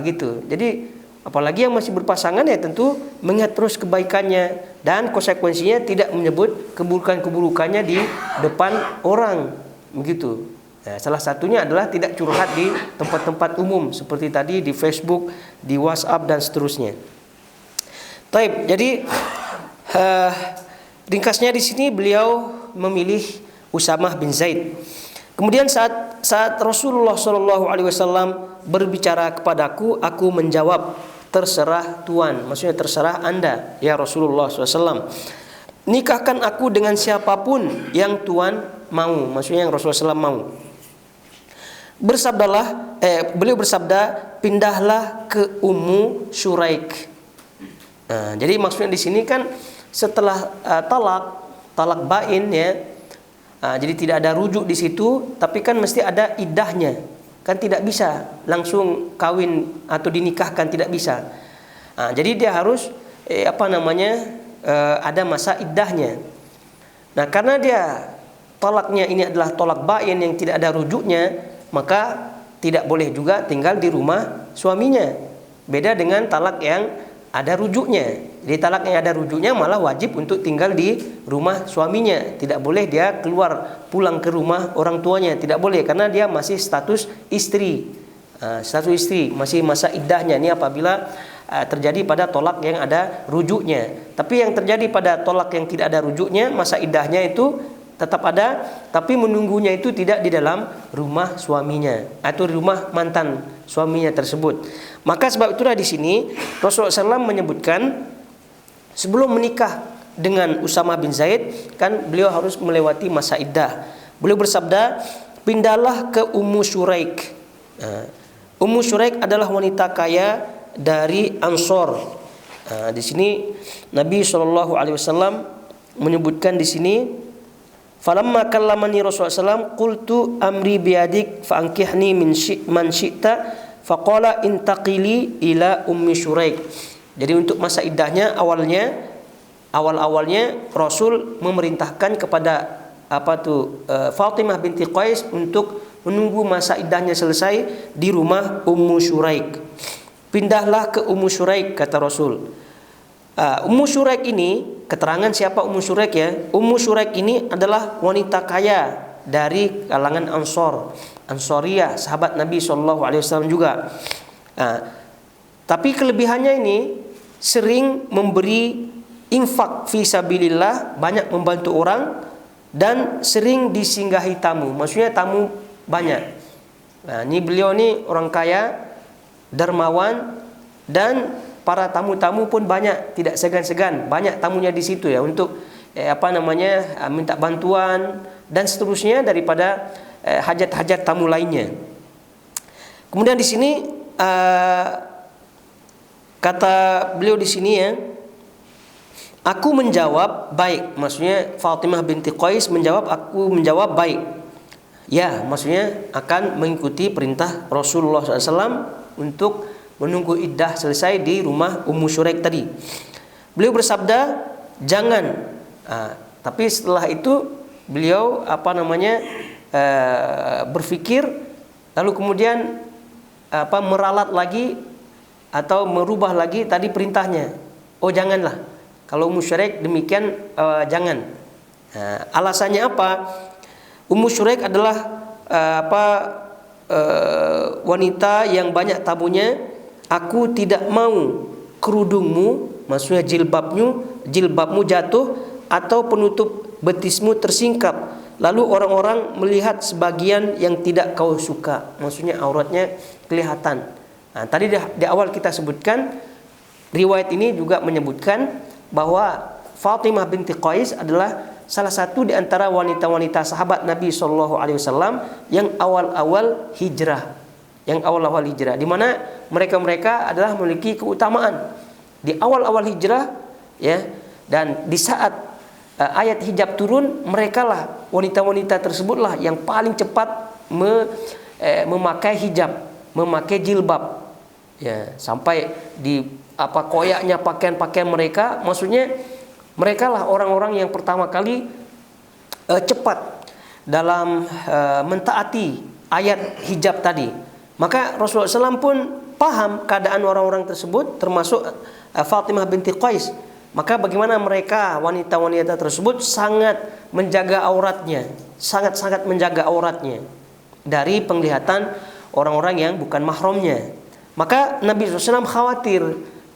gitu. Jadi apalagi yang masih berpasangan, ya tentu mengingat terus kebaikannya, dan konsekuensinya tidak menyebut keburukan-keburukannya di depan orang, begitu. Nah, salah satunya adalah tidak curhat di tempat-tempat umum seperti tadi di Facebook, di WhatsApp, dan seterusnya. Taib. Jadi ringkasnya di sini beliau memilih Usamah bin Zaid. Kemudian saat Rasulullah SAW berbicara kepadaku, aku menjawab, terserah Tuan, maksudnya terserah Anda ya Rasulullah SAW. Nikahkan aku dengan siapapun yang Tuan mau, maksudnya yang Rasulullah SAW mau. Beliau bersabda, pindahlah ke Ummu Syuraik. Nah, jadi maksudnya di sini kan setelah talak bain, ya. Jadi tidak ada rujuk di situ, tapi kan mesti ada iddahnya. Kan tidak bisa langsung kawin atau dinikahkan, tidak bisa. Jadi dia harus ada masa iddahnya. Nah, karena dia tolaknya ini adalah tolak bain yang tidak ada rujuknya, maka tidak boleh juga tinggal di rumah suaminya. Beda dengan talak yang ada rujuknya. Jadi talak yang ada rujuknya malah wajib untuk tinggal di rumah suaminya. Tidak boleh dia pulang ke rumah orang tuanya. Tidak boleh, karena dia masih status istri. Status istri, masih masa iddahnya. Ini apabila terjadi pada tolak yang ada rujuknya. Tapi yang terjadi pada tolak yang tidak ada rujuknya, masa iddahnya itu tetap ada, tapi menunggunya itu tidak di dalam rumah suaminya atau di rumah mantan suaminya tersebut. Maka sebab itulah di sini Rasulullah SAW menyebutkan sebelum menikah dengan Usamah bin Zaid, kan beliau harus melewati masa iddah. Beliau bersabda, pindahlah ke Ummu Syuraik. Ummu Syuraik adalah wanita kaya dari Ansor. Di sini Nabi SAW menyebutkan di sini, falamma kallamani Rasulullah SAW qultu amri biyadik fa'ankihni man syi'ta faqala intaqili ila Ummi Syuraik. Jadi untuk masa iddahnya awal-awalnya Rasul memerintahkan kepada Fatimah binti Qais untuk menunggu masa iddahnya selesai di rumah Ummu Syuraik. Pindahlah ke Ummu Syuraik, kata Rasul. Ummu Syuraik ini, keterangan siapa Ummu Syuraik ya? Ummu Syuraik ini adalah wanita kaya dari kalangan Ansoriyah, sahabat Nabi SAW juga. Tapi kelebihannya ini sering memberi infak fi sabilillah, banyak membantu orang, dan sering disinggahi tamu. Maksudnya tamu banyak. Ini beliau ini orang kaya, dermawan, dan para tamu-tamu pun banyak, tidak segan-segan, banyak tamunya di situ ya untuk minta bantuan dan seterusnya daripada hajat-hajat tamu lainnya. Kemudian di sini kata beliau di sini ya, aku menjawab baik. Maksudnya Fatimah binti Qais aku menjawab baik. Ya, maksudnya akan mengikuti perintah Rasulullah SAW untuk menunggu iddah selesai di rumah Ummu Syuraik tadi. Beliau bersabda, jangan. Tapi setelah itu beliau berpikir, lalu kemudian meralat lagi atau merubah lagi tadi perintahnya. Oh, janganlah. Kalau Ummu Syuraik demikian, jangan. Alasannya apa? Ummu Syuraik adalah wanita yang banyak tabunya. Aku tidak mau kerudungmu, maksudnya jilbabmu jatuh atau penutup betismu tersingkap, lalu orang-orang melihat sebagian yang tidak kau suka, maksudnya auratnya kelihatan. Tadi di awal kita sebutkan, riwayat ini juga menyebutkan bahwa Fatimah binti Qais adalah salah satu di antara wanita-wanita sahabat Nabi SAW yang awal-awal hijrah. Di mana mereka adalah memiliki keutamaan di awal-awal hijrah ya, dan di saat ayat hijab turun, merekalah wanita-wanita tersebutlah yang paling cepat memakai hijab, memakai jilbab ya, sampai di koyaknya pakaian-pakaian mereka. Maksudnya merekalah orang-orang yang pertama kali cepat dalam mentaati ayat hijab tadi. Maka Rasulullah SAW pun paham keadaan orang-orang tersebut, termasuk Fatimah binti Qais. Maka bagaimana mereka, wanita-wanita tersebut sangat menjaga auratnya, sangat-sangat menjaga auratnya dari penglihatan orang-orang yang bukan mahramnya. Maka Nabi SAW khawatir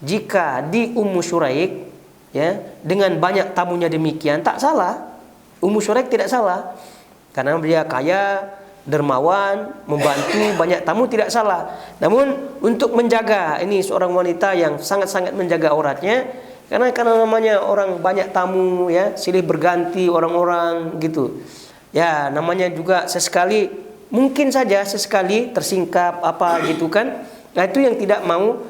jika di Ummu Syuraik ya, dengan banyak tamunya demikian, tak salah, Ummu Syuraik tidak salah, karena dia kaya, dermawan, membantu banyak tamu, tidak salah. Namun untuk menjaga, ini seorang wanita yang sangat-sangat menjaga auratnya, karena namanya orang banyak tamu ya, silih berganti orang-orang gitu ya, namanya juga sesekali, mungkin saja sesekali tersingkap gitu kan. Nah, itu yang tidak mau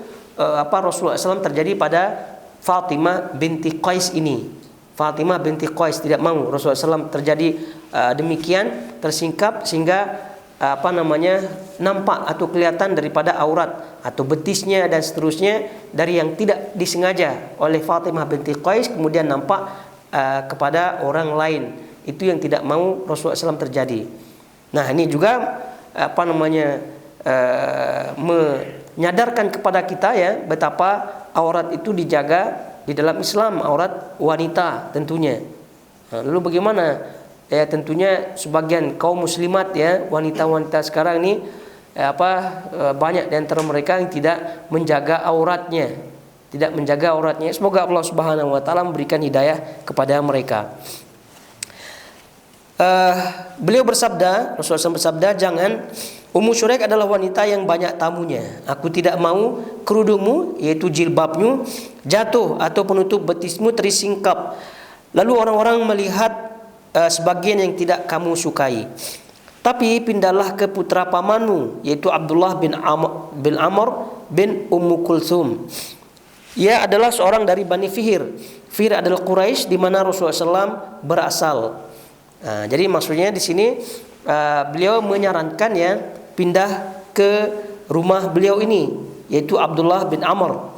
Rasulullah SAW terjadi pada Fatimah binti Qais ini. Fatimah binti Qais tidak mau Rasulullah SAW terjadi demikian, tersingkap, sehingga nampak atau kelihatan daripada aurat atau betisnya dan seterusnya dari yang tidak disengaja oleh Fatimah binti Qais kemudian nampak kepada orang lain. Itu yang tidak mau Rasulullah SAW terjadi. Nah, ini juga menyadarkan kepada kita ya betapa aurat itu dijaga di dalam Islam, aurat wanita tentunya. Lalu bagaimana? Ya tentunya sebagian kaum muslimat ya wanita-wanita sekarang ini banyak di antara mereka yang tidak menjaga auratnya, Semoga Allah Subhanahu wa taala memberikan hidayah kepada mereka. Beliau bersabda, Rasulullah SAW bersabda, jangan, Ummu Syuraik adalah wanita yang banyak tamunya. Aku tidak mau kerudungmu, yaitu jilbabmu, jatuh atau penutup betismu tersingkap. Lalu orang-orang melihat sebagian yang tidak kamu sukai. Tapi pindahlah ke putra pamanmu, yaitu Abdullah bin Amr bin Ummu Kulthum. Ia adalah seorang dari Bani Fihr. Fihr adalah Quraisy di mana Rasulullah SAW berasal. Jadi maksudnya di sini beliau menyarankan ya pindah ke rumah beliau ini, yaitu Abdullah bin Amr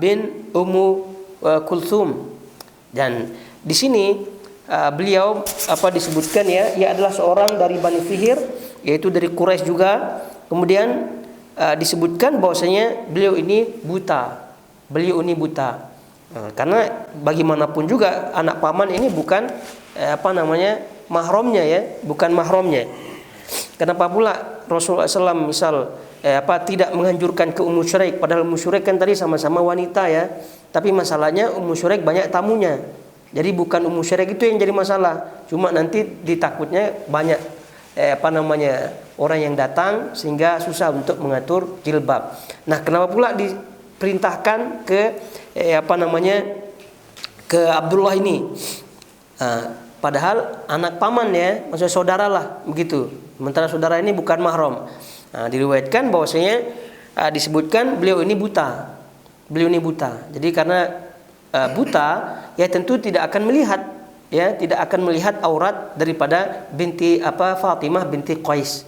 bin Ummu Kulthum. Dan di sini beliau disebutkan ya, ia adalah seorang dari Bani Fihr, yaitu dari Quraisy juga. Kemudian disebutkan bahwasanya beliau ini buta. Karena bagaimanapun juga anak paman ini bukan mahramnya ya, bukan mahramnya. Kenapa pula Rasulullah SAW misal tidak menganjurkan ke Ummu Syuraik, padahal Ummu Syuraik kan tadi sama-sama wanita ya. Tapi masalahnya Ummu Syuraik banyak tamunya. Jadi bukan Ummu Syuraik itu yang jadi masalah. Cuma nanti ditakutnya banyak orang yang datang sehingga susah untuk mengatur jilbab. Nah, kenapa pula diperintahkan ke ke Abdullah ini? Padahal anak paman ya, maksudnya saudara lah begitu. Sementara saudara ini bukan mahram. Diriwayatkan bahwasanya disebutkan beliau ini buta. Jadi karena buta ya tentu tidak akan melihat aurat daripada Fatimah binti Qais.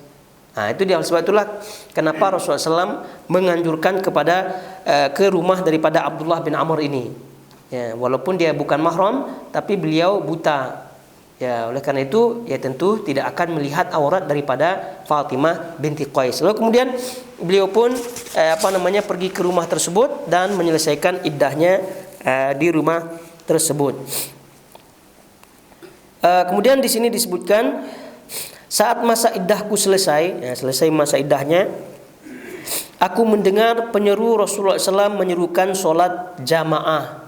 Itu dia, sebab itulah kenapa Rasulullah SAW menganjurkan kepada ke rumah daripada Abdullah bin Amr ini. Ya, walaupun dia bukan mahram tapi beliau buta. Ya, oleh karena itu ya tentu tidak akan melihat aurat daripada Fatimah binti Qais. Lalu kemudian beliau pun pergi ke rumah tersebut dan menyelesaikan iddahnya di rumah tersebut. Kemudian di sini disebutkan saat masa iddahku selesai masa iddahnya, aku mendengar penyeru Rasulullah SAW menyerukan solat jamaah.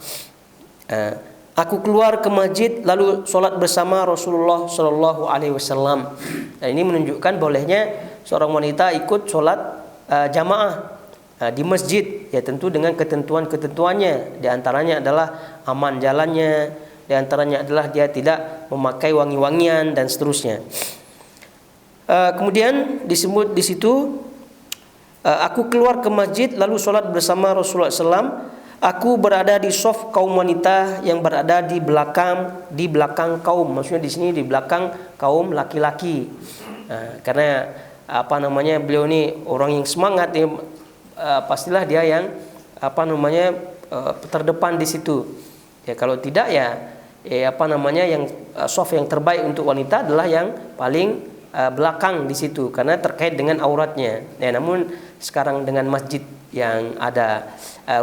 Aku keluar ke masjid lalu solat bersama Rasulullah SAW. Ini menunjukkan bolehnya seorang wanita ikut solat jamaah di masjid, ya tentu dengan ketentuan-ketentuannya. Di antaranya adalah aman jalannya, di antaranya adalah dia tidak memakai wangi-wangian dan seterusnya. Kemudian disebut di situ, aku keluar ke masjid lalu solat bersama Rasulullah SAW. Aku berada di shaf kaum wanita yang berada di belakang kaum. Maksudnya di sini di belakang kaum laki-laki. Karena beliau ini orang yang semangat, pastilah dia yang terdepan di situ. Ya kalau tidak yang shaf yang terbaik untuk wanita adalah yang paling belakang di situ karena terkait dengan auratnya. Namun sekarang dengan masjid yang ada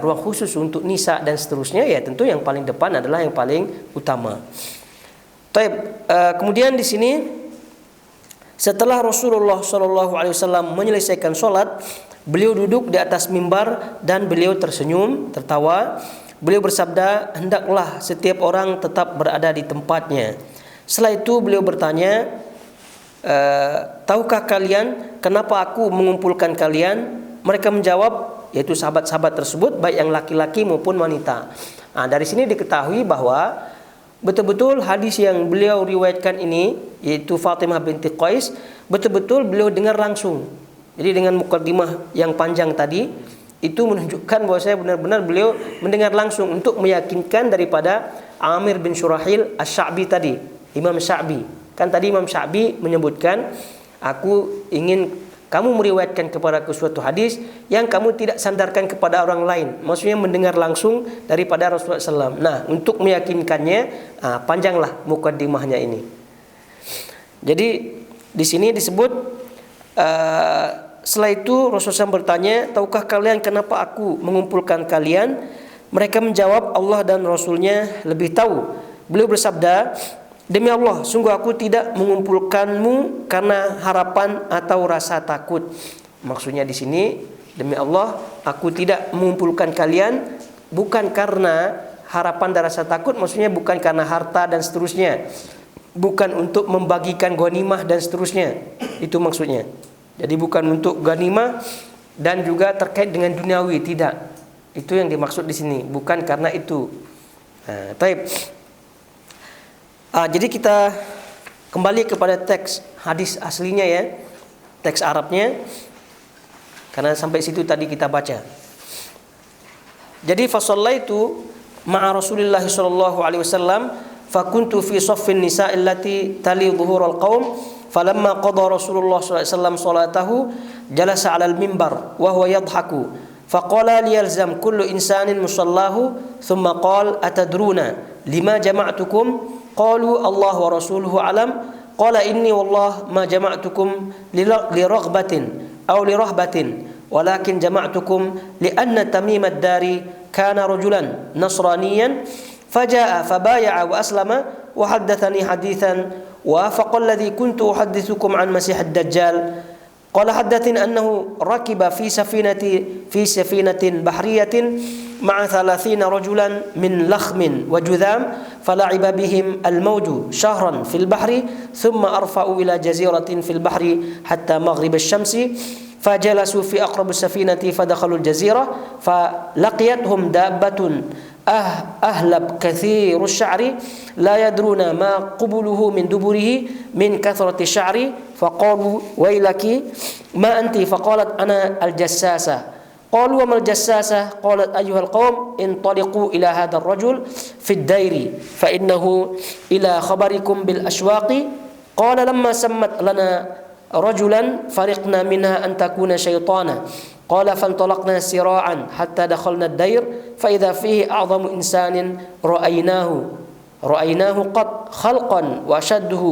ruang khusus untuk nisa dan seterusnya, ya tentu yang paling depan adalah yang paling utama. Kemudian di sini setelah Rasulullah SAW menyelesaikan sholat, beliau duduk di atas mimbar dan beliau tersenyum, tertawa. Beliau bersabda, hendaklah setiap orang tetap berada di tempatnya. Setelah itu beliau bertanya, tahukah kalian kenapa aku mengumpulkan kalian? Mereka menjawab, yaitu sahabat-sahabat tersebut, baik yang laki-laki maupun wanita. Dari sini diketahui bahwa betul-betul hadis yang beliau riwayatkan ini, yaitu Fatimah binti Qais, betul-betul beliau dengar langsung. Jadi dengan mukaddimah yang panjang tadi, itu menunjukkan bahwa saya benar-benar beliau mendengar langsung untuk meyakinkan daripada Amir bin Syurahil Asy-Sya'bi tadi, Imam Sya'bi. Kan tadi Imam Sya'bi menyebutkan, aku ingin kamu meriwayatkan kepadaku suatu hadis yang kamu tidak sandarkan kepada orang lain. Maksudnya mendengar langsung daripada Rasulullah SAW. Nah, untuk meyakinkannya, panjanglah mukaddimahnya ini. Jadi di sini disebut, setelah itu Rasulullah SAW bertanya, tahukah kalian kenapa aku mengumpulkan kalian? Mereka menjawab, Allah dan Rasulnya lebih tahu. Beliau bersabda, demi Allah, sungguh aku tidak mengumpulkanmu karena harapan atau rasa takut. Maksudnya di sini, demi Allah, aku tidak mengumpulkan kalian bukan karena harapan dan rasa takut. Maksudnya bukan karena harta dan seterusnya, bukan untuk membagikan ghanimah dan seterusnya. Itu maksudnya. Jadi bukan untuk ghanimah dan juga terkait dengan duniawi, tidak. Itu yang dimaksud di sini, bukan karena itu. Taib. Jadi kita kembali kepada teks hadis aslinya ya, teks Arabnya, karena sampai situ tadi kita baca. Jadi fasallaitu ma'a Rasulillah sallallahu alaihi wasallam fakuntu fi saffin nisa'i allati tali dhuhurul qaum falamma qada Rasulullah sallallahu alaihi wasallam salatahu jalasa 'alal mimbar wa huwa yadhaku faqala liyalzam kullu insanin musallahu thumma qala atadruna lima jama'tukum qalu Allah wa rasuluhu alam qala inni wallah ma jama'tukum liraghbatin aw lirahbatin walakin jama'tukum lianna Tamim ad-Dari kana rajulan nasraniyan faja'a fabaya'a wa aslama wa haddathani hadithan wa faqala alladhi kuntu uhaddithukum an Masih ad-Dajjal qala haddathani annahu rakiba fi safinatin bahriyatin ma'a 30 rajulan min lakhmin wa judham fala'iba bihim al-mawju shahran fil bahri thumma arfa'u ila jaziratin fil bahri hatta maghrib asy-syamsi فجلسوا في أقرب السفينة فدخلوا الجزيرة فلقيتهم دابة أهلب كثير الشعر لا يدرون ما قبله من دبره من كثرة الشعر فقالوا ويلك ما أنت فقالت أنا الجساسة قالوا وما الجساسة قالت أيها القوم انطلقوا إلى هذا الرجل في الدير فإنه إلى خبركم بالأشواق قال لما سمت لنا رجلا فرقنا منها أن تكون شيطانا قال فانطلقنا سراعا حتى دخلنا الدير فإذا فيه أعظم إنسان رأيناه قط خلقا وأشده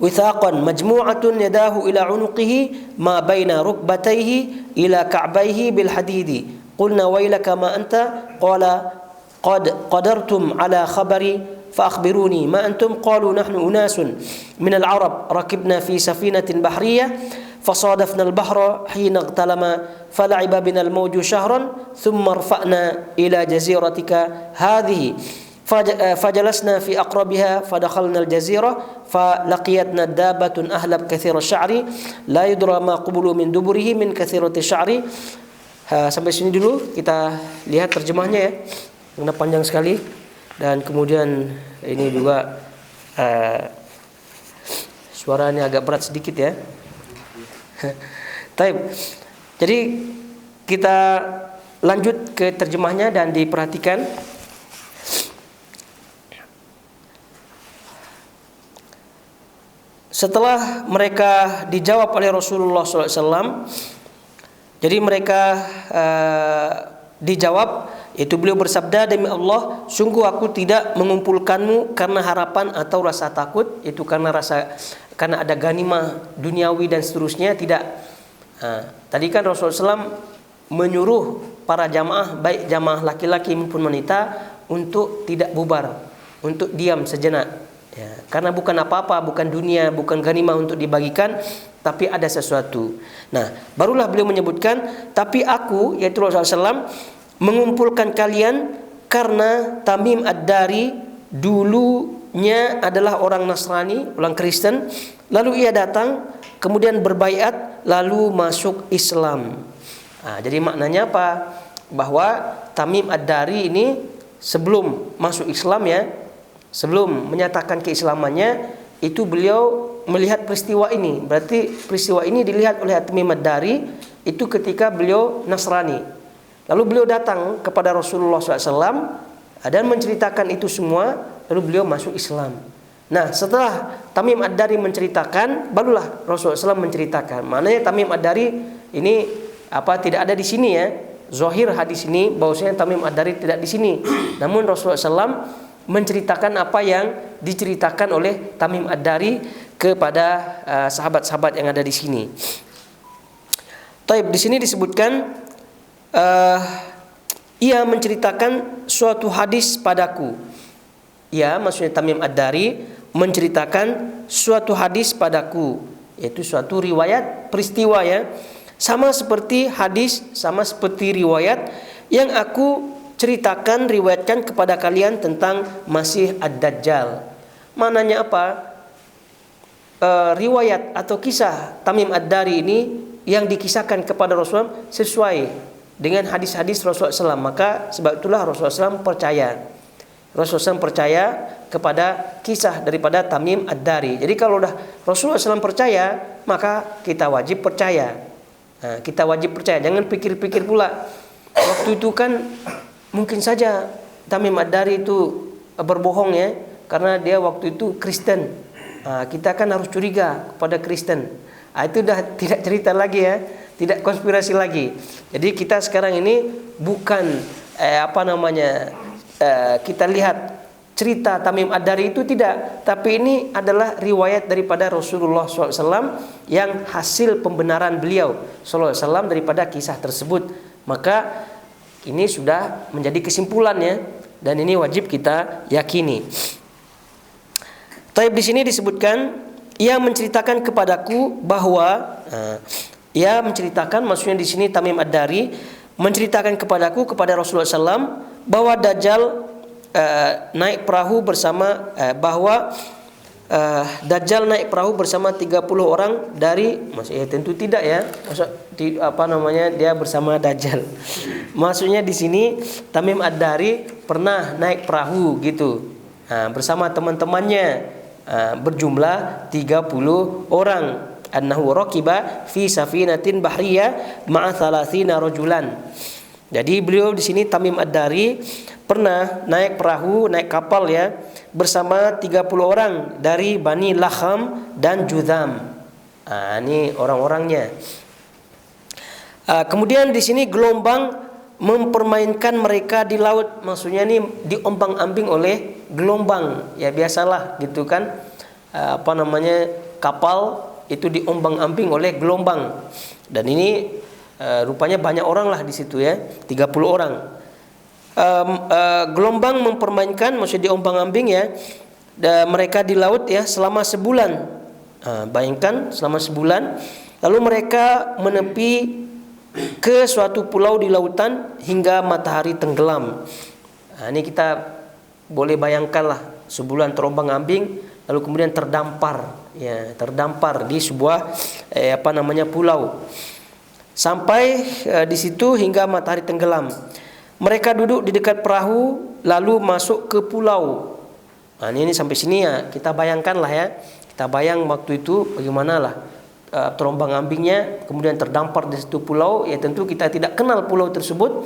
وثاقا مجموعة يداه إلى عنقه ما بين ركبتيه إلى كعبيه بالحديد قلنا ويلك ما أنت قال قد قدرتم على خبري فأخبروني ما أنتم قالوا نحن أناس من العرب ركبنا في سفينة بحرية فصادفنا البحر حين اغتلم فلعب بنا الموج شهرا ثم رفعنا إلى جزيرتك هذه فجلسنا في أقربها فدخلنا الجزيرة فلقيتنا دابة أهلب كثير الشعر لا يدرى ما قبل من دبره من كثيرة الشعر. Sampai sini dulu kita lihat terjemahnya ya, karena panjang sekali. Dan kemudian ini juga suaranya agak berat sedikit ya. Taib. Jadi kita lanjut ke terjemahnya dan diperhatikan. Setelah mereka dijawab oleh Rasulullah SAW, jadi mereka dijawab, yaitu beliau bersabda, demi Allah, sungguh aku tidak mengumpulkanmu karena harapan atau rasa takut, itu karena ada ghanimah duniawi dan seterusnya, tidak. Tadi kan Rasulullah SAW menyuruh para jamaah, baik jamaah laki-laki maupun wanita, untuk tidak bubar, untuk diam sejenak. Ya, karena bukan apa-apa, bukan dunia, bukan ghanimah untuk dibagikan, tapi ada sesuatu. Nah, barulah beliau menyebutkan, tapi aku, yaitu Rasulullah SAW, mengumpulkan kalian karena Tamim ad-Dari dulunya adalah orang Nasrani, orang Kristen, lalu ia datang, kemudian berbaiat, lalu masuk Islam. Jadi maknanya apa? Bahwa Tamim ad-Dari ini sebelum masuk Islam ya, sebelum menyatakan keislamannya, itu beliau melihat peristiwa ini. Berarti peristiwa ini dilihat oleh Tamim ad-Dari itu ketika beliau Nasrani. Lalu beliau datang kepada Rasulullah SAW dan menceritakan itu semua. Lalu beliau masuk Islam. Nah, setelah Tamim Ad-Dari menceritakan, barulah Rasulullah SAW menceritakan. Maknanya Tamim Ad-Dari ini tidak ada di sini ya. Zahir hadis ini bahwasanya Tamim Ad-Dari tidak di sini. Namun Rasulullah SAW menceritakan apa yang diceritakan oleh Tamim Ad-Dari kepada sahabat-sahabat yang ada di sini. Taib, di sini disebutkan ia menceritakan suatu hadis padaku. Ya, maksudnya Tamim Ad-Dari menceritakan suatu hadis padaku, yaitu suatu riwayat peristiwa ya, sama seperti hadis, sama seperti riwayat yang aku ceritakan, riwayatkan kepada kalian tentang Masih Ad-Dajjal. Maknanya apa? Riwayat atau kisah Tamim Ad-Dari ini yang dikisahkan kepada Rasulullah sesuai dengan hadis-hadis Rasulullah SAW. Maka sebab itulah Rasulullah SAW percaya. Rasulullah SAW percaya kepada kisah daripada Tamim Ad-Dari. Jadi kalau udah Rasulullah SAW percaya, maka kita wajib percaya. Nah, kita wajib percaya. Jangan pikir-pikir pula. Waktu itu kan mungkin saja Tamim Ad-Dari itu berbohong ya, karena dia waktu itu Kristen. Nah, kita kan harus curiga kepada Kristen. Itu udah tidak cerita lagi ya, tidak konspirasi lagi. Jadi kita sekarang ini bukan kita lihat cerita Tamim Ad-Dari itu tidak, tapi ini adalah riwayat daripada Rasulullah SAW yang hasil pembenaran beliau SAW daripada kisah tersebut. Maka ini sudah menjadi kesimpulannya dan ini wajib kita yakini. Taib, di sini disebutkan ia menceritakan kepadaku bahwa ia menceritakan, maksudnya di sini Tamim Ad-Dari menceritakan kepadaku kepada Rasulullah SAW bahwa Dajjal naik perahu bersama Dajjal naik perahu bersama 30 orang dari, maksudnya tentu tidak ya, dia bersama Dajjal. Maksudnya di sini Tamim Ad-Dari pernah naik perahu gitu, bersama teman-temannya, berjumlah 30 orang. Annahu raqiba fi safinatin bahriyah ma'a 30 rajulan. Jadi beliau di sini Tamim Ad-Dari pernah naik perahu, naik kapal ya, bersama 30 orang dari Bani Lakham dan Judham. Ini orang-orangnya. Kemudian di sini gelombang mempermainkan mereka di laut, maksudnya ini diombang-ambing oleh gelombang. Ya biasalah gitu kan. Kapal itu diombang-ambing oleh gelombang. Dan ini rupanya banyak orang lah di situ ya, 30 orang. Gelombang mempermainkan, maksudnya diombang-ambing ya, mereka di laut ya selama sebulan. Bayangkan selama sebulan, lalu mereka menepi ke suatu pulau di lautan hingga matahari tenggelam. Ini kita boleh bayangkanlah, sebulan terombang-ambing lalu kemudian terdampar di sebuah pulau. Sampai di situ hingga matahari tenggelam. Mereka duduk di dekat perahu lalu masuk ke pulau. Ini sampai sini ya, kita bayangkanlah ya. Kita bayang waktu itu bagaimanalah terombang-ambingnya, kemudian terdampar di situ pulau. Ya tentu kita tidak kenal pulau tersebut.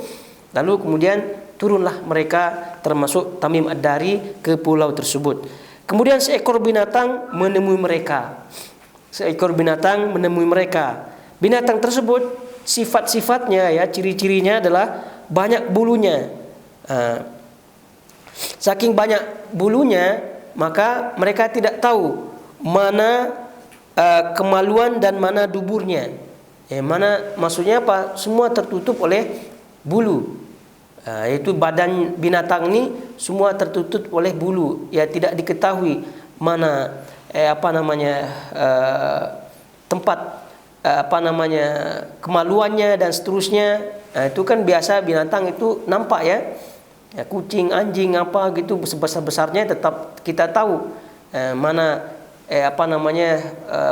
Lalu kemudian turunlah mereka termasuk Tamim Ad-Dari ke pulau tersebut. Kemudian seekor binatang menemui mereka. Binatang tersebut sifat-sifatnya ya, ciri-cirinya adalah banyak bulunya. Saking banyak bulunya, maka mereka tidak tahu mana kemaluan dan mana duburnya. Mana maksudnya apa? Semua tertutup oleh bulu. Yaitu badan binatang ini semua tertutup oleh bulu. Ya tidak diketahui mana tempat kemaluannya dan seterusnya. Itu kan biasa binatang itu nampak ya. Kucing, anjing apa gitu sebesar-besarnya tetap kita tahu mana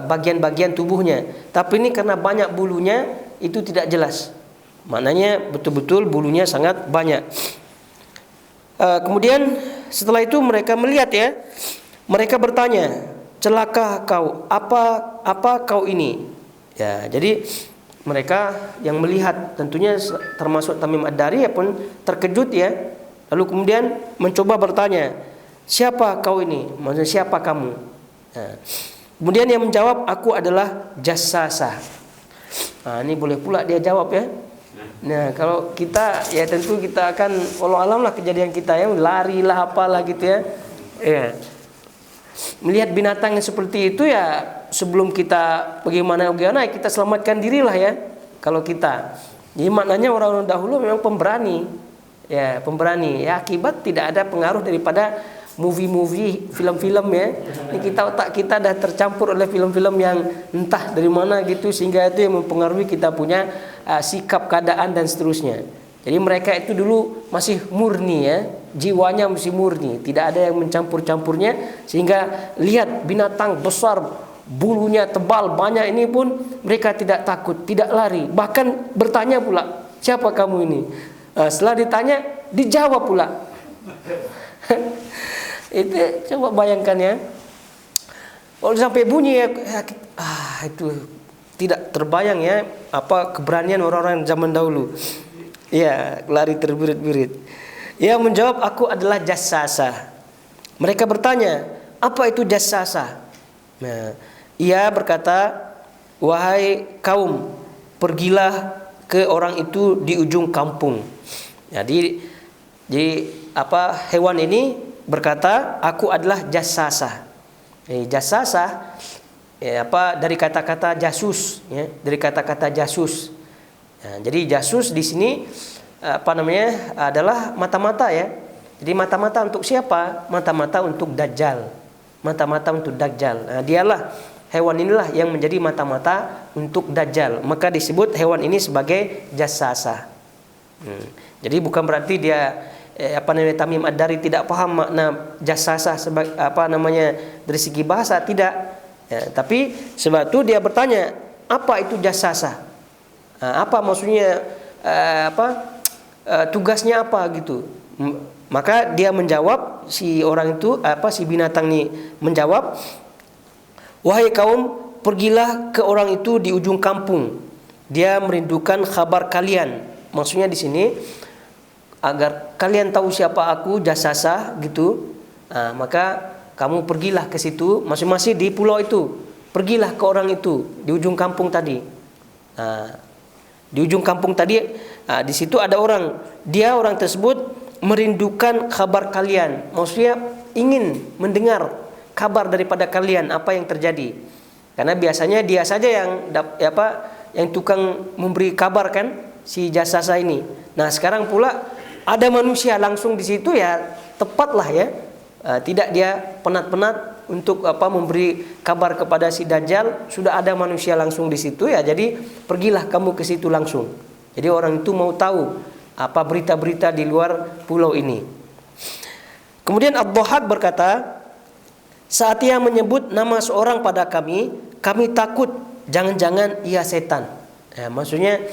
bagian-bagian tubuhnya. Tapi ini karena banyak bulunya itu tidak jelas. Maknanya betul-betul bulunya sangat banyak. Kemudian setelah itu mereka melihat ya, mereka bertanya, celaka kau, apa kau ini? Ya, jadi mereka yang melihat tentunya termasuk Tamim Ad-Dari pun terkejut ya. Lalu kemudian mencoba bertanya, siapa kau ini? Maksudnya siapa kamu? Nah, kemudian yang menjawab, aku adalah jassasah. Nah, ini boleh pula dia jawab ya. Nah, kalau kita ya tentu kita akan walau alam lah kejadian kita ya, lari lah apalah gitu ya. Ya. Melihat binatang yang seperti itu ya, sebelum kita bagaimana kita selamatkan dirilah ya. Kalau kita, jadi maknanya orang-orang dahulu memang pemberani, ya pemberani. Ya akibat tidak ada pengaruh daripada movie-movie, film-film ya. Ini otak kita dah tercampur oleh film-film yang entah dari mana gitu, sehingga itu yang mempengaruhi kita punya sikap, keadaan dan seterusnya. Jadi mereka itu dulu masih murni ya, jiwanya masih murni, tidak ada yang mencampur-campurnya, sehingga lihat binatang besar, bulunya tebal banyak ini pun mereka tidak takut, tidak lari, bahkan bertanya pula, siapa kamu ini? Setelah ditanya, dijawab pula. Itu coba bayangkan ya, kalau sampai bunyi ya, itu tidak terbayang ya apa keberanian orang-orang zaman dahulu. Ya, lari terbirit-birit. Ia menjawab, aku adalah jassasah. Mereka bertanya, apa itu jassasah? Nah, ia berkata, wahai kaum, pergilah ke orang itu di ujung kampung. Jadi hewan ini berkata, aku adalah jassasah. Jassasah dari kata-kata jasus ya, dari kata-kata jasus. Nah, jadi jasus di sini adalah mata-mata ya. Jadi mata-mata untuk siapa? Mata-mata untuk Dajjal. Mata-mata untuk Dajjal. Nah, dialah hewan inilah yang menjadi mata-mata untuk Dajjal. Maka disebut hewan ini sebagai jassasah. Jadi bukan berarti dia Tamim Ad-Dari tidak paham makna jassasah dari segi bahasa, tidak. Ya, tapi sebab itu dia bertanya, apa itu jassasah? Apa maksudnya, tugasnya apa gitu. Maka dia menjawab, si orang itu si binatang ini menjawab, wahai kaum, pergilah ke orang itu di ujung kampung, dia merindukan kabar kalian. Maksudnya di sini agar kalian tahu siapa aku, jassasah gitu. Maka kamu pergilah ke situ, masing-masing di pulau itu, pergilah ke orang itu di ujung kampung tadi. Di ujung kampung tadi, di situ ada orang. Orang tersebut merindukan kabar kalian. Maksudnya ingin mendengar kabar daripada kalian apa yang terjadi. Karena biasanya dia saja yang tukang memberi kabar kan, si jassasah ini. Nah sekarang pula ada manusia langsung di situ ya, tepatlah ya. Tidak dia penat-penat untuk memberi kabar kepada si Dajjal, sudah ada manusia langsung di situ ya. Jadi pergilah kamu ke situ langsung. Jadi orang itu mau tahu apa berita-berita di luar pulau ini. Kemudian Ad-Dhahhak berkata, saat ia menyebut nama seorang pada kami takut jangan-jangan ia setan. Maksudnya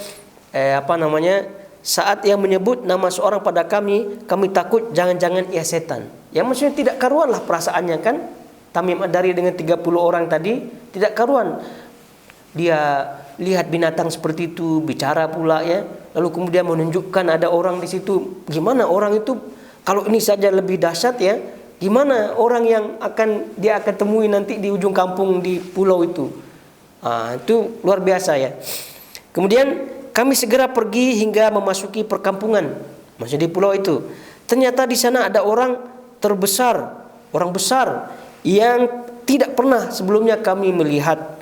saat ia menyebut nama seorang pada kami takut jangan-jangan ia setan. Ya maksudnya tidak karuanlah perasaannya kan. Tamim Ad-Dari dengan 30 orang tadi tidak karuan. Dia lihat binatang seperti itu, bicara pula ya. Lalu kemudian menunjukkan ada orang di situ. Gimana orang itu kalau ini saja lebih dahsyat ya. Gimana orang yang dia akan temui nanti di ujung kampung di pulau itu. Itu luar biasa ya. Kemudian kami segera pergi hingga memasuki perkampungan, masih di pulau itu. Ternyata di sana ada orang besar yang tidak pernah sebelumnya kami melihat.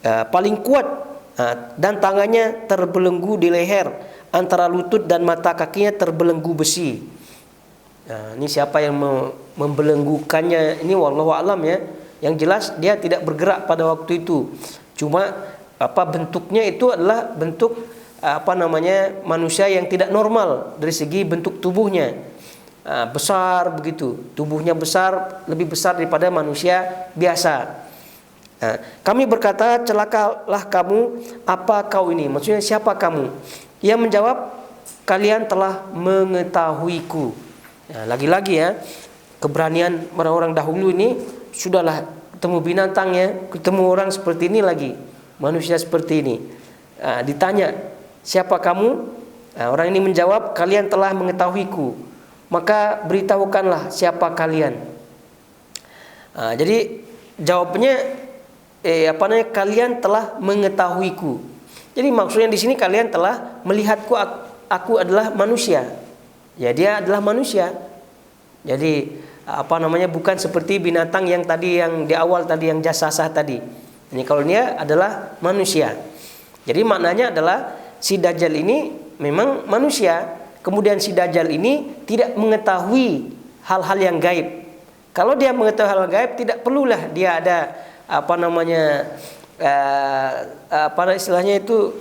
Paling kuat dan tangannya terbelenggu di leher, antara lutut dan mata kakinya terbelenggu besi. Ini siapa yang membelenggukannya? Ini wallahu alam ya. Yang jelas dia tidak bergerak pada waktu itu. Cuma bentuknya itu adalah bentuk manusia yang tidak normal dari segi bentuk tubuhnya. Besar begitu, tubuhnya besar, lebih besar daripada manusia biasa. Kami berkata, celakalah kamu, apa kau ini? Maksudnya siapa kamu? Ia menjawab, kalian telah mengetahuiku. Lagi-lagi ya, keberanian orang-orang dahulu ini, sudahlah ketemu binatang ya, ketemu orang seperti ini lagi, manusia seperti ini. Ditanya, siapa kamu? Orang ini menjawab, kalian telah mengetahuiku. Maka beritahukanlah siapa kalian. Jadi jawabnya kalian telah mengetahuiku. Jadi maksudnya di sini kalian telah melihatku, aku adalah manusia. Ya, dia adalah manusia. Jadi bukan seperti binatang yang tadi, yang di awal tadi, yang jasasah tadi. Ini kalau dia adalah manusia. Jadi maknanya adalah si Dajjal ini memang manusia. Kemudian si Dajjal ini tidak mengetahui hal-hal yang gaib. Kalau dia mengetahui hal gaib, tidak perlulah dia ada istilahnya itu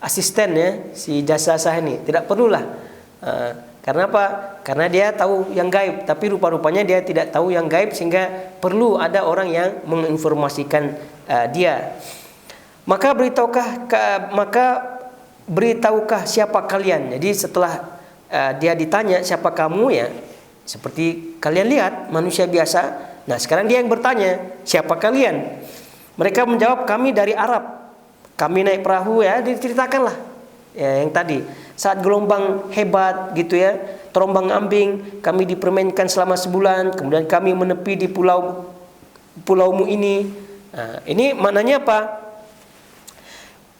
asisten ya, si jasasah ini. Tidak perlulah. Karena apa? Karena dia tahu yang gaib, tapi rupa-rupanya dia tidak tahu yang gaib, sehingga perlu ada orang yang menginformasikan dia. Maka beritaukah siapa kalian? Jadi setelah dia ditanya siapa kamu ya, seperti kalian lihat manusia biasa. Nah sekarang dia yang bertanya, siapa kalian? Mereka menjawab, kami dari Arab. Kami naik perahu ya, diceritakanlah ya, yang tadi. Saat gelombang hebat gitu ya, terombang ambing, kami dipermainkan selama sebulan. Kemudian kami menepi di pulaumu ini. Nah, ini maknanya apa?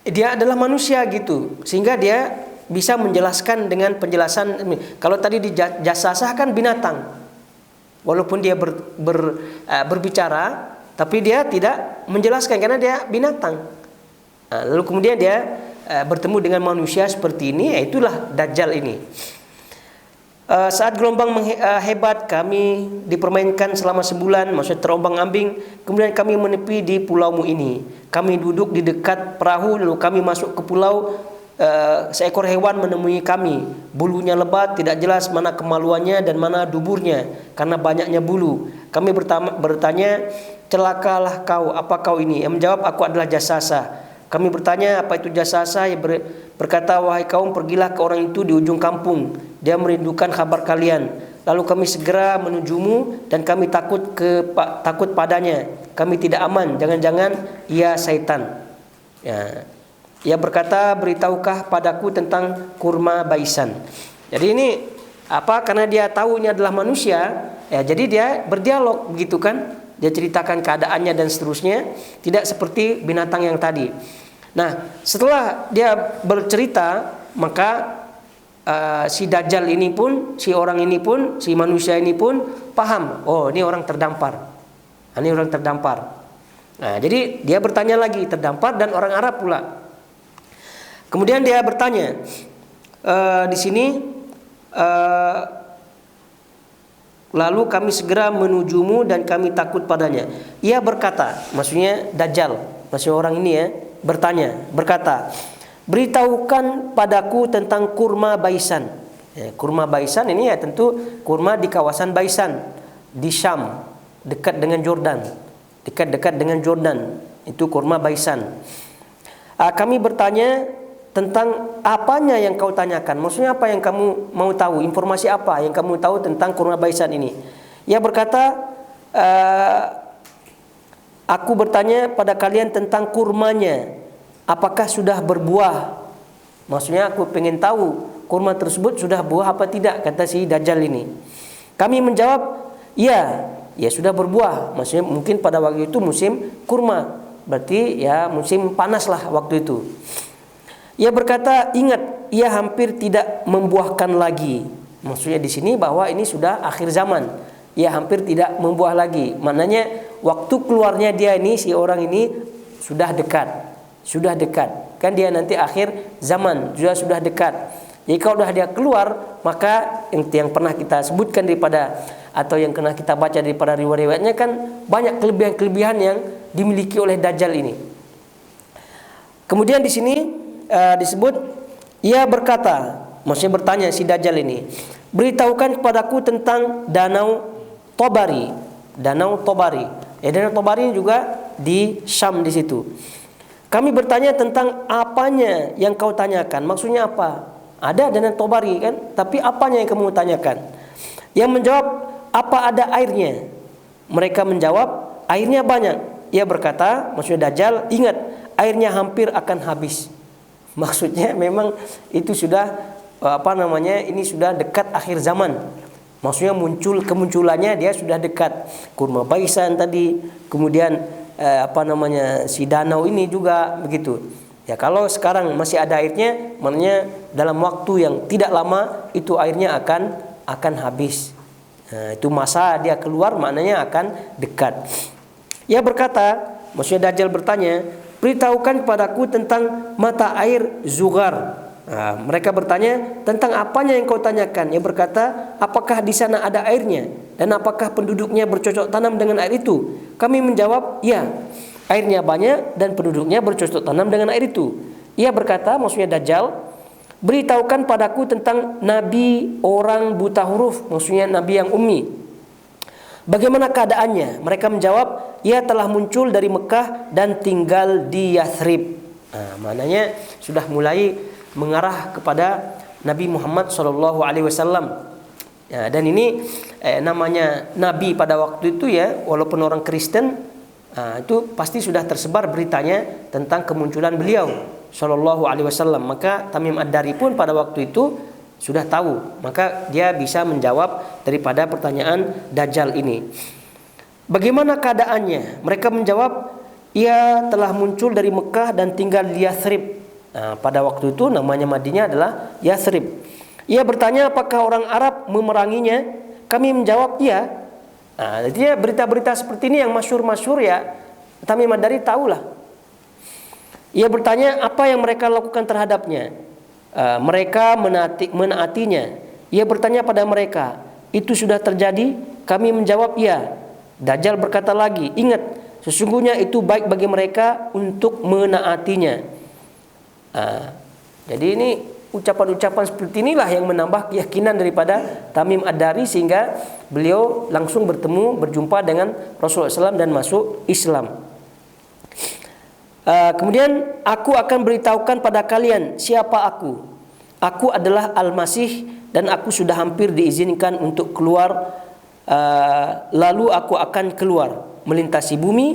Dia adalah manusia gitu, sehingga dia bisa menjelaskan dengan penjelasan. Kalau tadi di jasasah kan binatang, walaupun dia berbicara, tapi dia tidak menjelaskan karena dia binatang. Lalu kemudian dia bertemu dengan manusia seperti ini, itulah Dajjal ini. Saat gelombang hebat, kami dipermainkan selama sebulan, maksudnya terombang ambing. Kemudian kami menepi di pulaumu ini. Kami duduk di dekat perahu, lalu kami masuk ke pulau. Seekor hewan menemui kami, bulunya lebat, tidak jelas mana kemaluannya dan mana duburnya karena banyaknya bulu. Kami bertanya, celakalah kau, apa kau ini? Yang menjawab, aku adalah jasasah. Kami bertanya, apa itu jasasah? Yang berkata, wahai kaum, pergilah ke orang itu di ujung kampung, dia merindukan kabar kalian. Lalu kami segera menujumu dan kami takut padanya. Kami tidak aman, jangan-jangan ia syaitan. Ya. Ia berkata, beritaukah padaku tentang kurma baisan. Jadi ini karena dia tahu ini adalah manusia, ya jadi dia berdialog begitu kan. Dia ceritakan keadaannya dan seterusnya, tidak seperti binatang yang tadi. Nah, setelah dia bercerita, maka si Dajjal ini pun, si orang ini pun, si manusia ini pun paham, oh ini orang terdampar. Ini orang terdampar. Nah, jadi dia bertanya lagi, terdampar dan orang Arab pula. Kemudian dia bertanya di sini, lalu kami segera menujumu dan kami takut padanya. Ia berkata, maksudnya Dajjal, maksudnya orang ini ya, berkata, beritahukan padaku tentang kurma baisan. Ya, kurma baisan ini ya tentu kurma di kawasan Baisan di Syam, dekat dengan Jordan, dekat dengan Jordan. Itu kurma baisan. Kami bertanya tentang apanya yang kau tanyakan. Maksudnya apa yang kamu mau tahu? Informasi apa yang kamu tahu tentang kurma baisan ini? Ia berkata, aku bertanya pada kalian tentang kurmanya, apakah sudah berbuah? Maksudnya aku pengen tahu kurma tersebut sudah buah apa tidak, kata si Dajjal ini. Kami menjawab, ya sudah berbuah. Maksudnya mungkin pada waktu itu musim kurma, berarti ya musim panas lah waktu itu. Ia berkata, ingat, ia hampir tidak membuahkan lagi. Maksudnya di sini bahwa ini sudah akhir zaman. Ia hampir tidak membuah lagi. Maknanya waktu keluarnya dia ini, si orang ini sudah dekat. Kan dia nanti akhir zaman, sudah dekat. Jadi kalau sudah dia keluar, maka yang pernah kita sebutkan daripada, atau yang pernah kita baca daripada riwayat-riwayatnya kan banyak kelebihan-kelebihan yang dimiliki oleh Dajjal ini. Kemudian di sini disebut, ia berkata, maksudnya bertanya si Dajjal ini, beritahukan kepadaku tentang Danau Tobari. Danau Tobari juga di Syam di situ. Kami bertanya tentang apanya yang kau tanyakan. Maksudnya apa? Ada Danau Tobari kan, tapi apanya yang kamu tanyakan? Yang menjawab, apa ada airnya? Mereka menjawab, airnya banyak. Ia berkata, maksudnya Dajjal, ingat, airnya hampir akan habis. Maksudnya memang itu sudah ini sudah dekat akhir zaman. Maksudnya kemunculannya dia sudah dekat. Kurma Baisan tadi, kemudian si danau ini juga begitu. Ya kalau sekarang masih ada airnya, maknanya dalam waktu yang tidak lama itu airnya akan habis. Nah, itu masa dia keluar maknanya akan dekat. Ia berkata, maksudnya Dajjal bertanya, beritahukan kepadaku tentang mata air Zughar. Nah, mereka bertanya, tentang apanya yang kau tanyakan? Ia berkata, apakah di sana ada airnya? Dan apakah penduduknya bercocok tanam dengan air itu? Kami menjawab, ya, airnya banyak dan penduduknya bercocok tanam dengan air itu. Ia berkata, maksudnya Dajjal, beritahukan padaku tentang nabi orang buta huruf, maksudnya nabi yang ummi. Bagaimana keadaannya? Mereka menjawab, ia telah muncul dari Mekah dan tinggal di Yathrib. Nah, maknanya sudah mulai mengarah kepada Nabi Muhammad SAW. Ya, dan ini namanya nabi pada waktu itu ya, walaupun orang Kristen, itu pasti sudah tersebar beritanya tentang kemunculan beliau SAW. Maka Tamim Ad-Dari pun pada waktu itu sudah tahu, maka dia bisa menjawab daripada pertanyaan Dajjal ini. Bagaimana keadaannya? Mereka menjawab, ia telah muncul dari Mekah dan tinggal di Yathrib. Nah, pada waktu itu namanya Madinah adalah Yathrib. Ia bertanya, apakah orang Arab memeranginya? Kami menjawab, iya. Nah, jadi berita-berita seperti ini yang masyhur-masyhur ya, Tamim Ad-Dari tahulah. Ia bertanya, apa yang mereka lakukan terhadapnya? Mereka menaatinya. Ia bertanya pada mereka, itu sudah terjadi? Kami menjawab, iya. Dajjal berkata lagi, ingat, sesungguhnya itu baik bagi mereka untuk menaatinya. Jadi ini ucapan-ucapan seperti inilah yang menambah keyakinan daripada Tamim Ad-Dari, sehingga beliau langsung berjumpa dengan Rasulullah SAW dan masuk Islam. Kemudian, aku akan beritahukan pada kalian siapa aku. Aku adalah Al-Masih dan aku sudah hampir diizinkan untuk keluar. Lalu aku akan keluar melintasi bumi.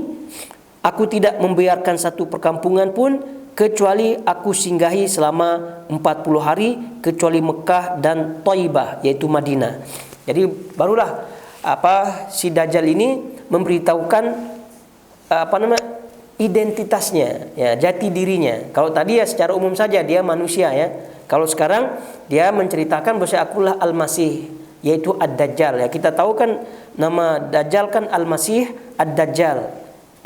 Aku tidak membiarkan satu perkampungan pun kecuali aku singgahi selama 40 hari, kecuali Mekah dan Thaibah, yaitu Madinah. Jadi barulah si Dajjal ini memberitahukan identitasnya, ya, jati dirinya. Kalau tadi ya secara umum saja dia manusia ya. Kalau sekarang dia menceritakan bahwa akulah Al-Masih, yaitu Ad-Dajjal ya. Kita tahu kan nama Dajjal kan Al-Masih Ad-Dajjal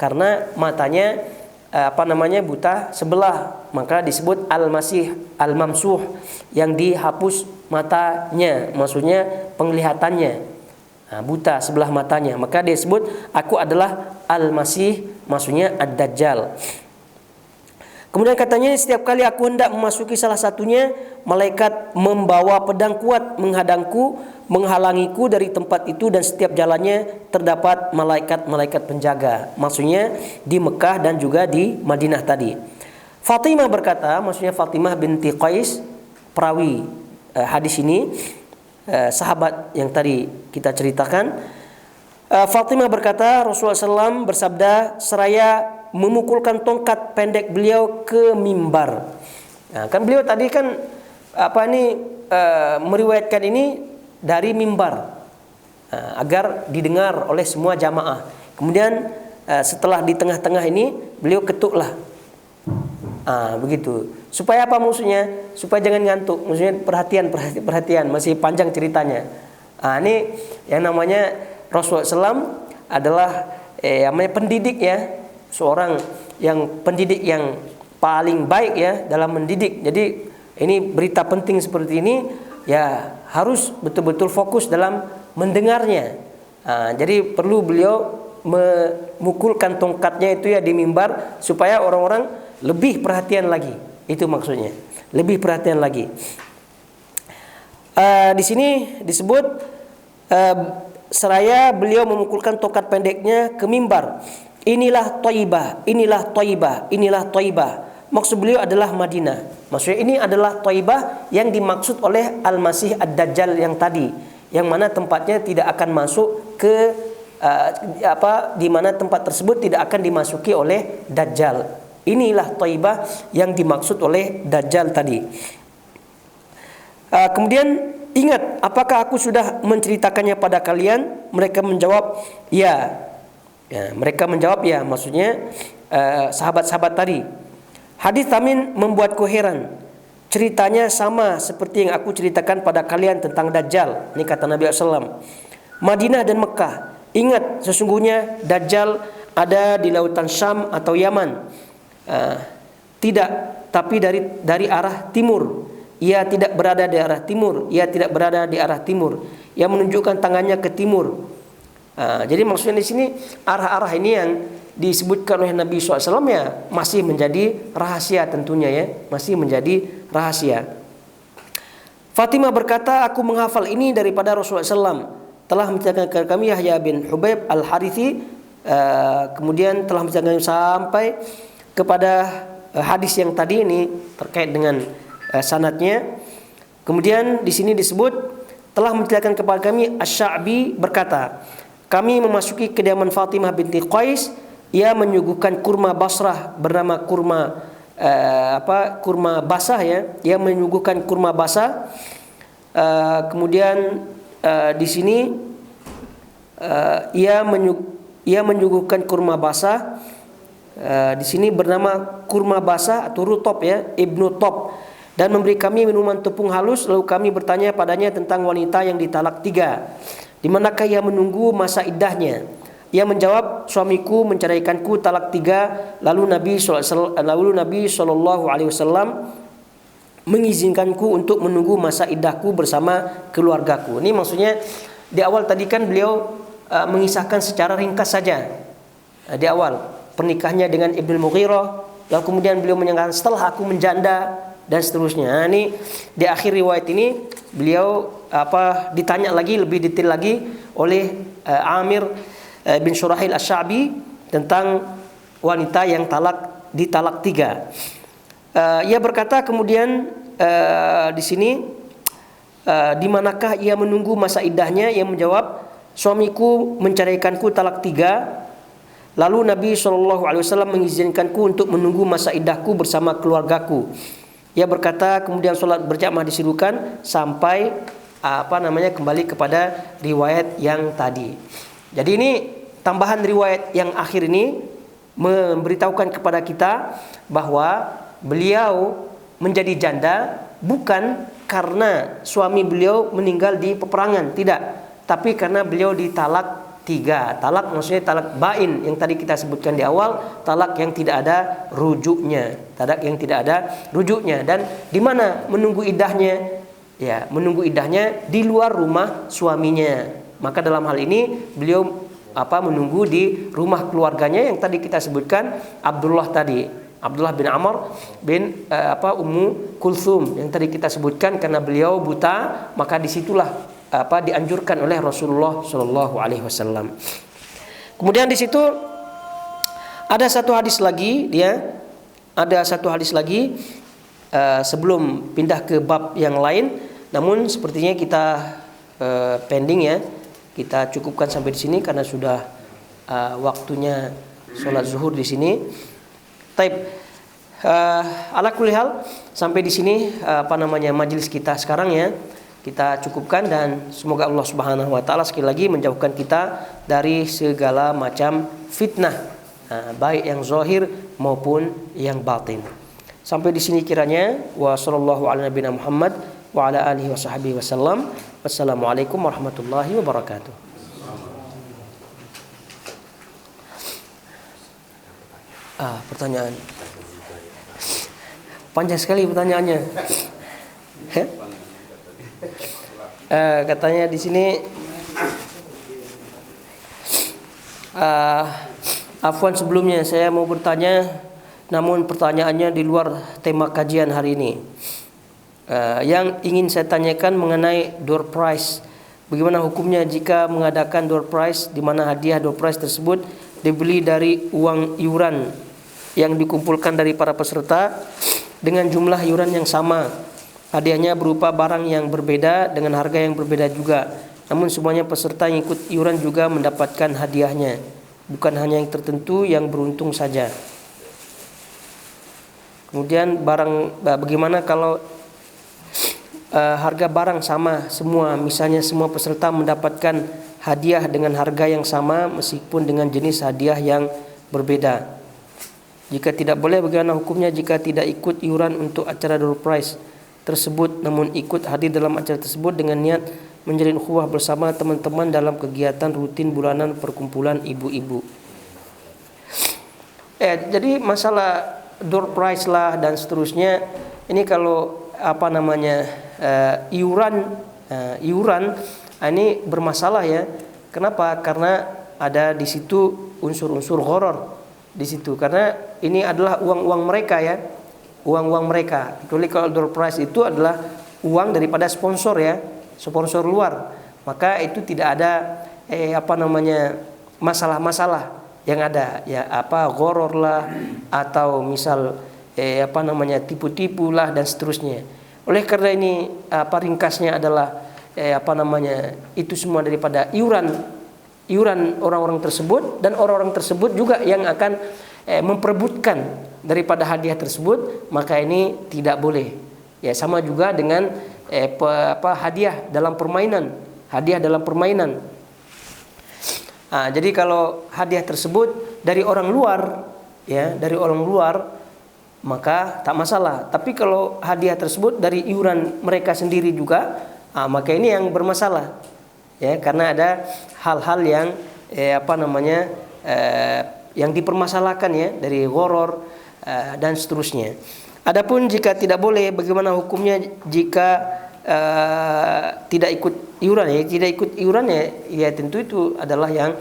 karena matanya buta sebelah, maka disebut Al-Masih Al-Mamsuh, yang dihapus matanya, maksudnya penglihatannya, buta sebelah matanya, maka dia sebut aku adalah Al-Masih, maksudnya Ad-Dajjal. Kemudian katanya, setiap kali aku hendak memasuki salah satunya, malaikat membawa pedang kuat menghadangku, menghalangiku dari tempat itu, dan setiap jalannya terdapat malaikat-malaikat penjaga. Maksudnya di Mekah dan juga di Madinah tadi. Fatimah berkata, maksudnya Fatimah binti Qais, perawi hadis ini, sahabat yang tadi kita ceritakan. Fatimah berkata, Rasulullah SAW bersabda seraya memukulkan tongkat pendek beliau ke mimbar. Nah, kan beliau tadi kan meriwayatkan ini dari mimbar agar didengar oleh semua jamaah. Kemudian setelah di tengah-tengah ini beliau ketuklah. Begitu. Supaya apa maksudnya? Supaya jangan ngantuk. Maksudnya perhatian, masih panjang ceritanya. Ini yang namanya Rasulullah SAW adalah namanya pendidik ya. Seorang yang pendidik yang paling baik ya dalam mendidik. Jadi ini berita penting seperti ini ya harus betul-betul fokus dalam mendengarnya. Jadi perlu beliau memukulkan tongkatnya itu ya di mimbar supaya orang-orang lebih perhatian lagi. Itu maksudnya, lebih perhatian lagi. Di sini disebut seraya beliau memukulkan tongkat pendeknya ke mimbar. Inilah Thaibah, inilah Thaibah, inilah Thaibah. Maksud beliau adalah Madinah. Maksudnya ini adalah Thaibah yang dimaksud oleh Al-Masih Ad-Dajjal yang tadi, yang mana tempatnya tidak akan masuk ke di mana tempat tersebut tidak akan dimasuki oleh Dajjal. Inilah Thaibah yang dimaksud oleh Dajjal tadi. Kemudian ingat, apakah aku sudah menceritakannya pada kalian? Mereka menjawab, ya. Ya, mereka menjawab ya, maksudnya sahabat-sahabat tadi. Hadis Tamim membuatku heran. Ceritanya sama seperti yang aku ceritakan pada kalian tentang Dajjal. Ini kata Nabi SAW. Madinah dan Mekah. Ingat, sesungguhnya Dajjal ada di lautan Syam atau Yaman. Tidak, tapi dari arah timur. Ia tidak berada di arah timur. Ia tidak berada di arah timur. Ia menunjukkan tangannya ke timur. Jadi maksudnya di sini arah-arah ini yang disebutkan oleh Nabi SAW ya masih menjadi rahasia tentunya ya, masih menjadi rahasia. Fatimah berkata, aku menghafal ini daripada Rasulullah SAW. Telah menceritakan kepada kami Yahya bin Hubaib al-Harithi, kemudian telah menceritakan sampai kepada hadis yang tadi ini terkait dengan sanadnya. Kemudian di sini disebut telah menceritakan kepada kami Asy-Sya'bi berkata, kami memasuki kediaman Fatimah binti Qais. Ia menyuguhkan kurma Basrah bernama kurma kurma basah ya. Ia menyuguhkan kurma basah. Kemudian di sini ia menyuguhkan kurma basah. Di sini bernama kurma basah atau rutop ya, Ibnu Top, dan memberi kami minuman tepung halus. Lalu kami bertanya padanya tentang wanita yang ditalak 3. Di manakah ia menunggu masa iddahnya? Ia menjawab, suamiku menceraikanku talak 3. Lalu Nabi SAW mengizinkanku untuk menunggu masa iddahku bersama keluargaku. Ini maksudnya di awal tadi kan beliau mengisahkan secara ringkas saja di awal pernikahannya dengan Ibnu Mughirah, lalu kemudian beliau menyatakan setelah aku menjanda dan seterusnya. Nah, ini di akhir riwayat ini beliau ditanya lagi lebih detail lagi oleh Amir bin Syurahil Asy-Sya'bi tentang wanita yang ditalak 3. Ia berkata kemudian di sini di manakah ia menunggu masa iddahnya? Ia menjawab, suamiku menceraikanku talak 3. Lalu Nabi SAW mengizinkanku untuk menunggu masa iddahku bersama keluargaku. Ia berkata kemudian sholat berjamaah disuruhkan sampai kembali kepada riwayat yang tadi. Jadi ini tambahan riwayat yang akhir ini memberitahukan kepada kita bahwa beliau menjadi janda bukan karena suami beliau meninggal di peperangan, tidak, tapi karena beliau ditalak 3. Talak maksudnya talak bain yang tadi kita sebutkan di awal, talak yang tidak ada rujuknya. Talak yang tidak ada rujuknya. Dan di mana menunggu iddahnya? Ya, menunggu iddahnya di luar rumah suaminya. Maka dalam hal ini beliau menunggu di rumah keluarganya yang tadi kita sebutkan, Abdullah bin Amr bin Ummu Kulthum yang tadi kita sebutkan, karena beliau buta, maka disitulah dianjurkan oleh Rasulullah Shallallahu Alaihi Wasallam. Kemudian di situ ada satu hadis lagi, sebelum pindah ke bab yang lain. Namun sepertinya kita pending ya, kita cukupkan sampai di sini karena sudah waktunya sholat zuhur di sini. Taib. Ala kulli hal, sampai di sini majelis kita sekarang ya. Kita cukupkan dan semoga Allah Subhanahu wa taala sekali lagi menjauhkan kita dari segala macam fitnah, baik yang zahir maupun yang batin. Sampai di sini kiranya, wa sallallahu ala nabiyina Muhammad wa ala alihi washabbihi wasallam. Wassalamualaikum warahmatullahi wabarakatuh. Pertanyaan. Panjang sekali pertanyaannya. Katanya di sini afwan, sebelumnya saya mau bertanya, namun pertanyaannya di luar tema kajian hari ini. Yang ingin saya tanyakan mengenai door prize. Bagaimana hukumnya jika mengadakan door prize di mana hadiah door prize tersebut dibeli dari uang iuran yang dikumpulkan dari para peserta dengan jumlah iuran yang sama. Hadiahnya berupa barang yang berbeda dengan harga yang berbeda juga. Namun semuanya peserta yang ikut iuran juga mendapatkan hadiahnya. Bukan hanya yang tertentu yang beruntung saja. Kemudian bagaimana kalau harga barang sama semua, misalnya semua peserta mendapatkan hadiah dengan harga yang sama meskipun dengan jenis hadiah yang berbeda. Jika tidak boleh, bagaimana hukumnya jika tidak ikut iuran untuk acara door prize tersebut namun ikut hadir dalam acara tersebut dengan niat menjalin ukhuwah bersama teman-teman dalam kegiatan rutin bulanan perkumpulan ibu-ibu? Jadi masalah door prize lah dan seterusnya, ini kalau iuran ini bermasalah ya. Kenapa? Karena ada di situ unsur-unsur gharar di situ, karena ini adalah uang-uang mereka ya, uang-uang mereka. Kecuali kalau door prize itu adalah uang daripada sponsor ya, sponsor luar, maka itu tidak ada masalah-masalah yang ada ya, gharar lah atau misal tipu-tipu lah dan seterusnya. Oleh karena ini ringkasnya adalah itu semua daripada iuran orang-orang tersebut, dan orang-orang tersebut juga yang akan memperebutkan daripada hadiah tersebut, maka ini tidak boleh. Ya, sama juga dengan hadiah dalam permainan. Jadi kalau hadiah tersebut dari orang luar, ya, maka tak masalah. Tapi kalau hadiah tersebut dari iuran mereka sendiri juga, maka ini yang bermasalah. Ya, karena ada hal-hal yang yang dipermasalahkan ya, dari gharar dan seterusnya. Adapun jika tidak boleh, bagaimana hukumnya jika tidak ikut iuran ya? Tidak ikut iuran ya tentu itu adalah yang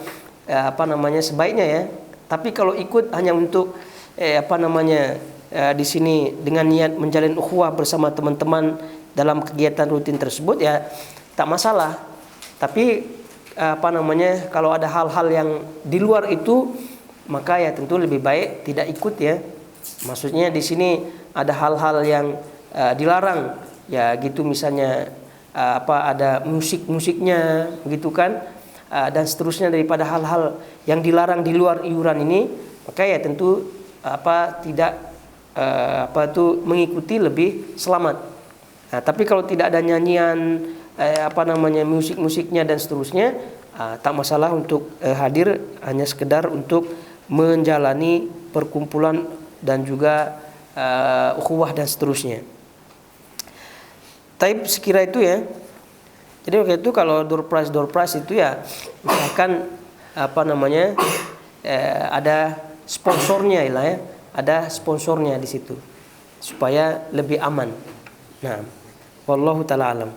sebaiknya ya. Tapi kalau ikut hanya untuk di sini dengan niat menjalin ukhuwah bersama teman-teman dalam kegiatan rutin tersebut, ya tak masalah. Tapi kalau ada hal-hal yang di luar itu, maka ya tentu lebih baik tidak ikut ya. Maksudnya di sini ada hal-hal yang dilarang ya gitu, misalnya ada musiknya gitu kan, dan seterusnya daripada hal-hal yang dilarang di luar iuran ini, maka ya tentu tidak mengikuti lebih selamat. Nah, tapi kalau tidak ada nyanyian musik-musiknya dan seterusnya, tak masalah untuk hadir, hanya sekedar untuk menjalani perkumpulan dan juga ukhuwah dan seterusnya. Tapi sekira itu ya. Jadi waktu itu kalau door prize itu ya, misalkan ada sponsornya lah ya, ada sponsornya di situ supaya lebih aman. Nah, wallahu taala alam.